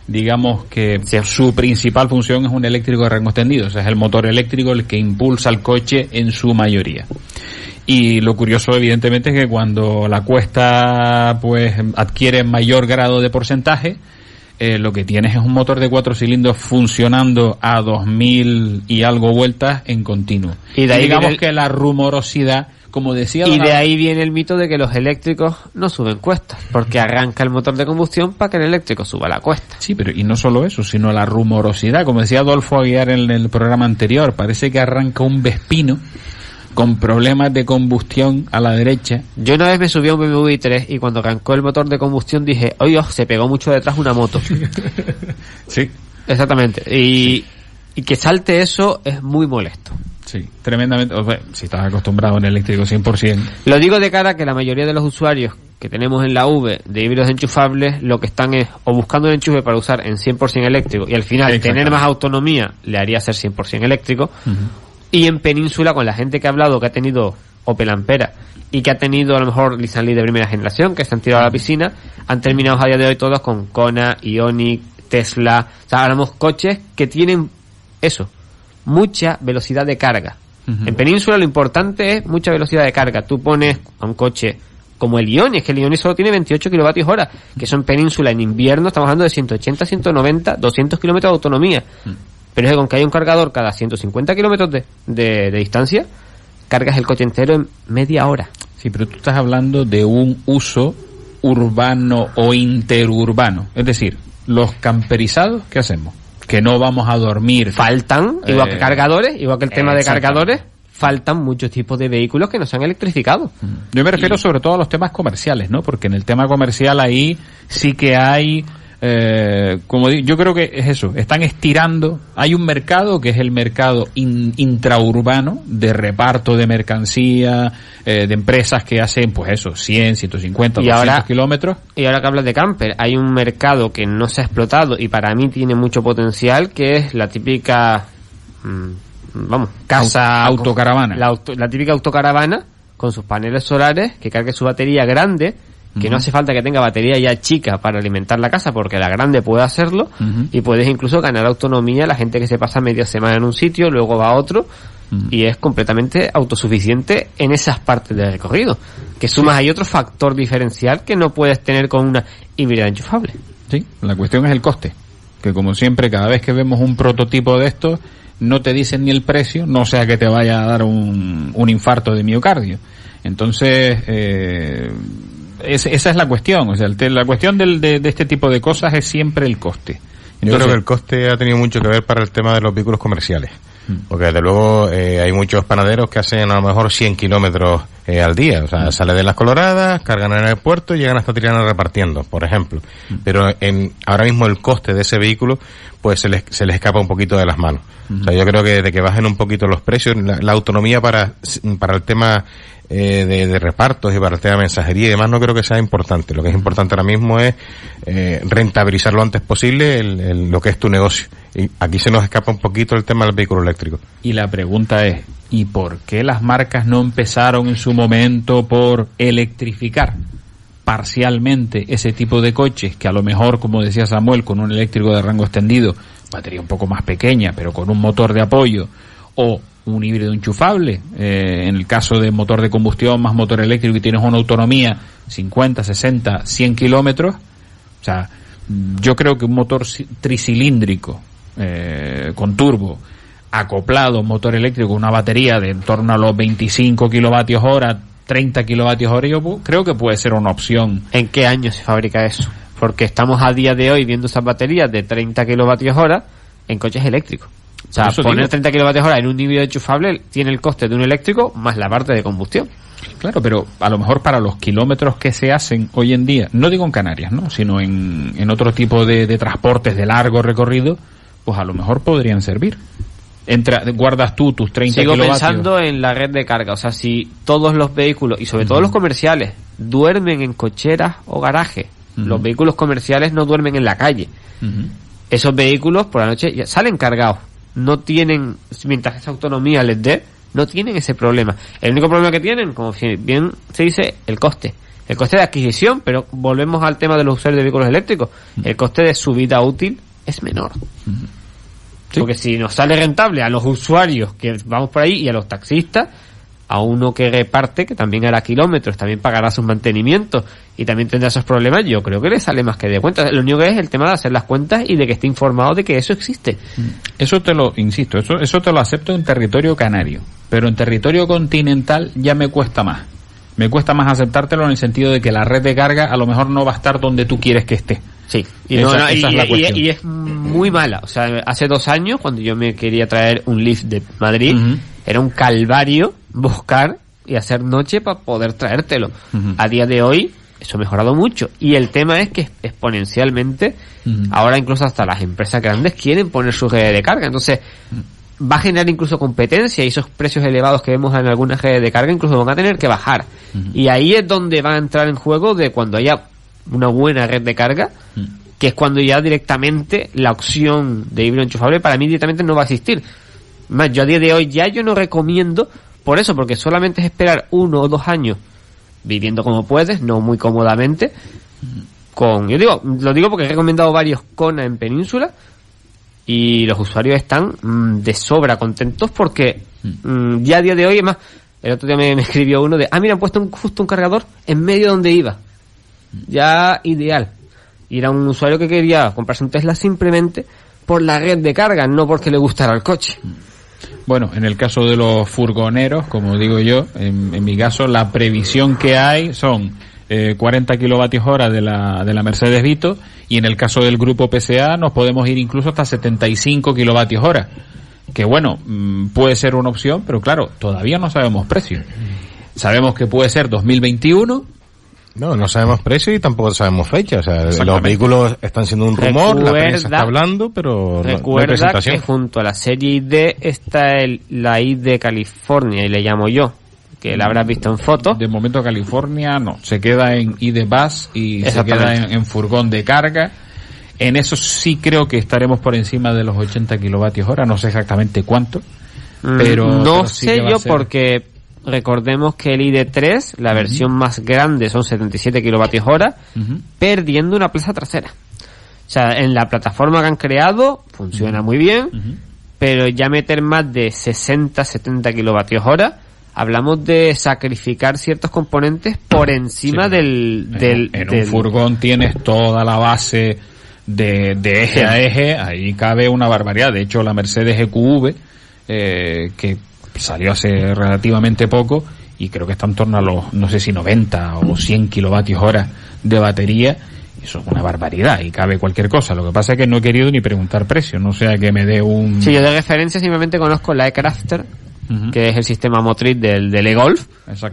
digamos que su principal función es un eléctrico de rango extendido, o sea, es el motor eléctrico el que impulsa el coche en su mayoría. Y lo curioso, evidentemente, es que cuando la cuesta pues adquiere mayor grado de porcentaje, lo que tienes es un motor de 4 cilindros funcionando a 2000 y algo vueltas en continuo. Y de ahí digamos que la rumorosidad, como decía... Y de ahí viene el mito de que los eléctricos no suben cuestas, porque arranca el motor de combustión para que el eléctrico suba la cuesta. Sí, pero y no solo eso, sino la rumorosidad. Como decía Adolfo Aguiar en el programa anterior, parece que arranca un Vespino con problemas de combustión a la derecha. Yo una vez me subí a un BMW i3 y cuando arrancó el motor de combustión dije, oye, se pegó mucho detrás una moto. Sí. Exactamente. Y que salte eso es muy molesto. Sí, tremendamente. O sea, si estás acostumbrado a un eléctrico 100%. Lo digo de cara a que la mayoría de los usuarios que tenemos en la V de híbridos enchufables lo que están es o buscando un enchufe para usar en 100% eléctrico y al final tener más autonomía le haría ser 100% eléctrico. Y en Península, con la gente que ha hablado, que ha tenido Opel Ampera y que ha tenido a lo mejor Nissan Leaf de primera generación, que se han tirado a la piscina, han terminado a día de hoy todos con Kona, Ioniq, Tesla. O sea, hablamos coches que tienen eso, mucha velocidad de carga. En Península lo importante es mucha velocidad de carga. Tú pones a un coche como el Ioniq, que el Ioniq solo tiene 28 kilovatios hora, que eso en Península en invierno estamos hablando de 180, 190, 200 kilómetros de autonomía. Pero es que con que hay un cargador cada 150 kilómetros de distancia, cargas el coche entero en media hora. Sí, pero tú estás hablando de un uso urbano o interurbano. Es decir, los camperizados, ¿qué hacemos? Que no vamos a dormir. Faltan, igual que cargadores, igual que el tema de cargadores, faltan muchos tipos de vehículos que no se han electrificado. Yo me refiero sobre todo a los temas comerciales, ¿no? Porque en el tema comercial ahí sí que hay... como digo, yo creo que es eso, están estirando, hay un mercado que es el mercado intraurbano de reparto de mercancía, de empresas que hacen pues eso, 100, 150, 200 kilómetros. Y ahora que hablas de camper, hay un mercado que no se ha explotado y para mí tiene mucho potencial, que es la típica casa autocaravana, la típica autocaravana con sus paneles solares que cargue su batería grande, que no hace falta que tenga batería ya chica para alimentar la casa, porque la grande puede hacerlo, y puedes incluso ganar autonomía la gente que se pasa media semana en un sitio, luego va a otro, y es completamente autosuficiente en esas partes del recorrido. Que sumas hay otro factor diferencial que no puedes tener con una híbrida enchufable. Sí, la cuestión es el coste, que como siempre, cada vez que vemos un prototipo de esto, no te dicen ni el precio, no sea que te vaya a dar un infarto de miocardio. Entonces, esa es la cuestión, o sea, la cuestión de este tipo de cosas es siempre el coste. Entonces, yo creo que el coste ha tenido mucho que ver para el tema de los vehículos comerciales, porque desde luego hay muchos panaderos que hacen a lo mejor 100 kilómetros al día, o sea, sale de Las Coloradas, cargan en el puerto y llegan hasta Triana repartiendo, por ejemplo. Pero ahora mismo el coste de ese vehículo pues se les escapa un poquito de las manos. O sea, yo creo que de que bajen un poquito los precios, la autonomía para el tema de repartos y para el tema de mensajería y demás no creo que sea importante. Lo que es importante ahora mismo es rentabilizar lo antes posible lo que es tu negocio. Y aquí se nos escapa un poquito el tema del vehículo eléctrico. Y la pregunta es, ¿y por qué las marcas no empezaron en su momento por electrificar parcialmente ese tipo de coches que a lo mejor, como decía Samuel, con un eléctrico de rango extendido, batería un poco más pequeña, pero con un motor de apoyo, o un híbrido enchufable, en el caso de motor de combustión más motor eléctrico y tienes una autonomía 50, 60, 100 kilómetros? O sea, yo creo que un motor tricilíndrico con turbo, acoplado, motor eléctrico, una batería de en torno a los 25 kilovatios hora, 30 kilovatios hora, yo creo que puede ser una opción. ¿En qué año se fabrica eso? Porque estamos a día de hoy viendo esas baterías de 30 kilovatios hora en coches eléctricos. O sea, poner 30 kilovatios hora en un híbrido enchufable tiene el coste de un eléctrico más la parte de combustión. Claro, pero a lo mejor para los kilómetros que se hacen hoy en día, no digo en Canarias, ¿no?, sino en otro tipo de transportes de largo recorrido, pues a lo mejor podrían servir. guardas tú tus 30 Sigo kilovatios. pensando en la red de carga. O sea, si todos los vehículos, y sobre todo los comerciales, duermen en cocheras o garajes, los vehículos comerciales no duermen en la calle. Esos vehículos por la noche ya salen cargados. No tienen, mientras esa autonomía les dé, no tienen ese problema. El único problema que tienen, como bien se dice, el coste. El coste de adquisición, pero volvemos al tema de los usuarios de vehículos eléctricos. El coste de su vida útil es menor. ¿Sí? Porque si nos sale rentable a los usuarios que vamos por ahí y a los taxistas, a uno que reparte, que también hará kilómetros, también pagará sus mantenimientos y también tendrá esos problemas, yo creo que le sale más que de cuenta. Lo único que es el tema de hacer las cuentas y de que esté informado de que eso existe. Eso te lo acepto en territorio canario, pero en territorio continental ya me cuesta más. Me cuesta más aceptártelo en el sentido de que la red de carga a lo mejor no va a estar donde tú quieres que esté. Sí, y esa es la cuestión. Y es muy mala. O sea, hace 2 años, cuando yo me quería traer un Leaf de Madrid, era un calvario buscar y hacer noche para poder traértelo. A día de hoy, eso ha mejorado mucho. Y el tema es que exponencialmente, ahora incluso hasta las empresas grandes quieren poner su red de carga. Entonces, va a generar incluso competencia y esos precios elevados que vemos en algunas redes de carga incluso van a tener que bajar. Y ahí es donde va a entrar en juego de cuando haya una buena red de carga, que es cuando ya directamente la opción de híbrido enchufable para mí directamente no va a existir. Más, yo a día de hoy yo no recomiendo, por eso, porque solamente es esperar 1 o 2 años viviendo como puedes, no muy cómodamente, lo digo porque he recomendado varios Kona en Península y los usuarios están de sobra contentos porque ya a día de hoy, es más, el otro día me escribió uno de, mira, han puesto justo un cargador en medio donde iba. Ya ideal. Y era un usuario que quería comprarse un Tesla simplemente por la red de carga, no porque le gustara el coche. Bueno, en el caso de los furgoneros, como digo yo, en mi caso la previsión que hay son 40 kilovatios hora de la Mercedes Vito, y en el caso del grupo PSA nos podemos ir incluso hasta 75 kilovatios hora, que bueno, puede ser una opción, pero claro, todavía no sabemos precio. Sabemos que puede ser 2021. No sabemos precio y tampoco sabemos fecha. O sea, los vehículos están siendo un rumor, la prensa está hablando, pero no hay presentación. Que junto a la serie ID está la ID de California, y le llamo yo, que la habrás visto en fotos. De momento California no, se queda en ID Bus y se queda en furgón de carga. En eso sí creo que estaremos por encima de los 80 kilovatios hora, no sé exactamente cuánto, pero sí sé yo porque recordemos que el ID3, la versión más grande, son 77 kilovatios hora, perdiendo una plaza trasera. O sea, en la plataforma que han creado funciona muy bien, pero ya meter más de 60-70 kilovatios hora, hablamos de sacrificar ciertos componentes por encima del un furgón tienes toda la base de eje a eje, ahí cabe una barbaridad. De hecho, la Mercedes EQV, que salió hace relativamente poco y creo que está en torno a los, no sé si 90 o 100 kilovatios hora de batería. Eso es una barbaridad y cabe cualquier cosa. Lo que pasa es que no he querido ni preguntar precio, no sea que me dé un... Sí, yo de referencia simplemente conozco la e-Crafter, que es el sistema motriz del e-Golf,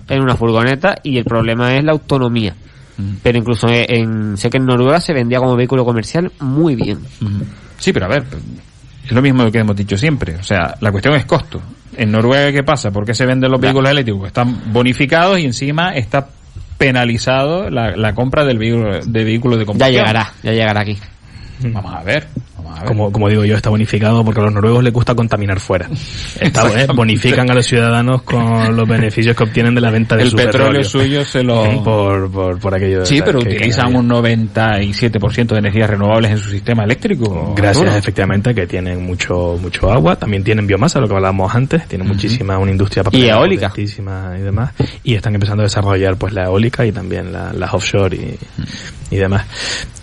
en una furgoneta, y el problema es la autonomía. Pero incluso sé que en Noruega se vendía como vehículo comercial muy bien. Sí, pero a ver, es lo mismo que hemos dicho siempre. O sea, la cuestión es costo. En Noruega, ¿qué pasa? ¿Por qué se venden los vehículos eléctricos? Están bonificados y encima está penalizado la compra del vehículo de combustión. Ya llegará aquí. Vamos a ver. Como digo yo, está bonificado porque a los noruegos les gusta contaminar fuera. Bonifican a los ciudadanos con los beneficios que obtienen de la venta de su petróleo. El petróleo suyo se lo... Por aquello. Sí, pero utilizan un 97% de energías renovables en su sistema eléctrico. Gracias, efectivamente, que tienen mucho agua. También tienen biomasa, lo que hablábamos antes. Tienen muchísima, una industria y eólica. Y demás. Y están empezando a desarrollar pues la eólica y también las offshore y demás.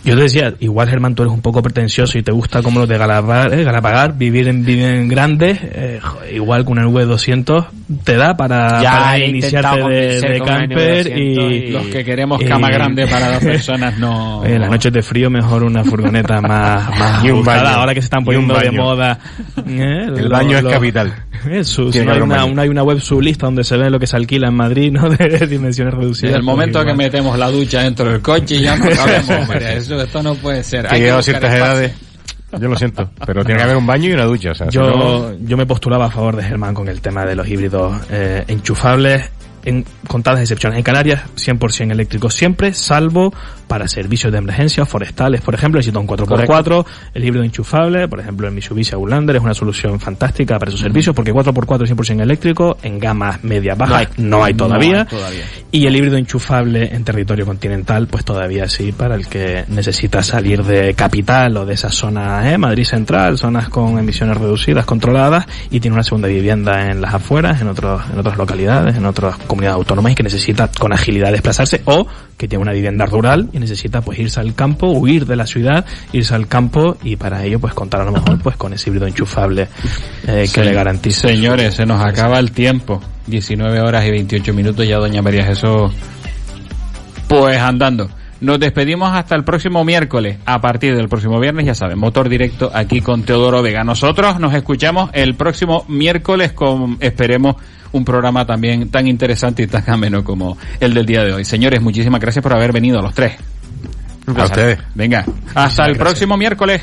Yo te decía, igual Germán, tú eres un poco pretencioso y te gusta como lo de Galapagar, vivir en grandes, igual que una V200 te da para iniciarte de camper y los que queremos cama grande para 2 personas no. En las noches de frío mejor una furgoneta más y un baño, ahora que se están poniendo de moda. El baño es capital. Hay una web sublista donde se ve lo que se alquila en Madrid, ¿no? De dimensiones reducidas. Desde el momento que metemos la ducha dentro del coche ya no sabemos, esto no puede ser. Hay que a ciertas edades. Yo lo siento, pero tiene que haber un baño y una ducha. O sea, yo me postulaba a favor de Germán con el tema de los híbridos enchufables, en contadas excepciones. En Canarias, 100% eléctricos siempre, salvo para servicios de emergencia, forestales, por ejemplo, necesita un 4x4, correcto. El híbrido enchufable, por ejemplo, el Mitsubishi Outlander es una solución fantástica para esos servicios, porque 4x4 es 100% eléctrico, en gamas medias bajas no hay todavía. Y el híbrido enchufable en territorio continental, pues todavía sí, para el que necesita salir de capital o de esas zonas, Madrid Central, zonas con emisiones reducidas, controladas, y tiene una segunda vivienda en las afueras, en otras localidades, en otras comunidades autónomas, y que necesita con agilidad desplazarse, o que tiene una vivienda rural y necesita pues irse al campo, huir de la ciudad, irse al campo, y para ello pues contar a lo mejor pues con ese híbrido enchufable que le garantice. Señores, se nos acaba el tiempo. 19 horas y 28 minutos ya, doña María Jesús. Pues andando. Nos despedimos hasta el próximo miércoles. A partir del próximo viernes, ya saben, Motor Directo aquí con Teodoro Vega. Nosotros nos escuchamos el próximo miércoles con, esperemos, un programa también tan interesante y tan ameno como el del día de hoy. Señores, muchísimas gracias por haber venido, los tres. A ustedes. Venga, hasta el próximo miércoles.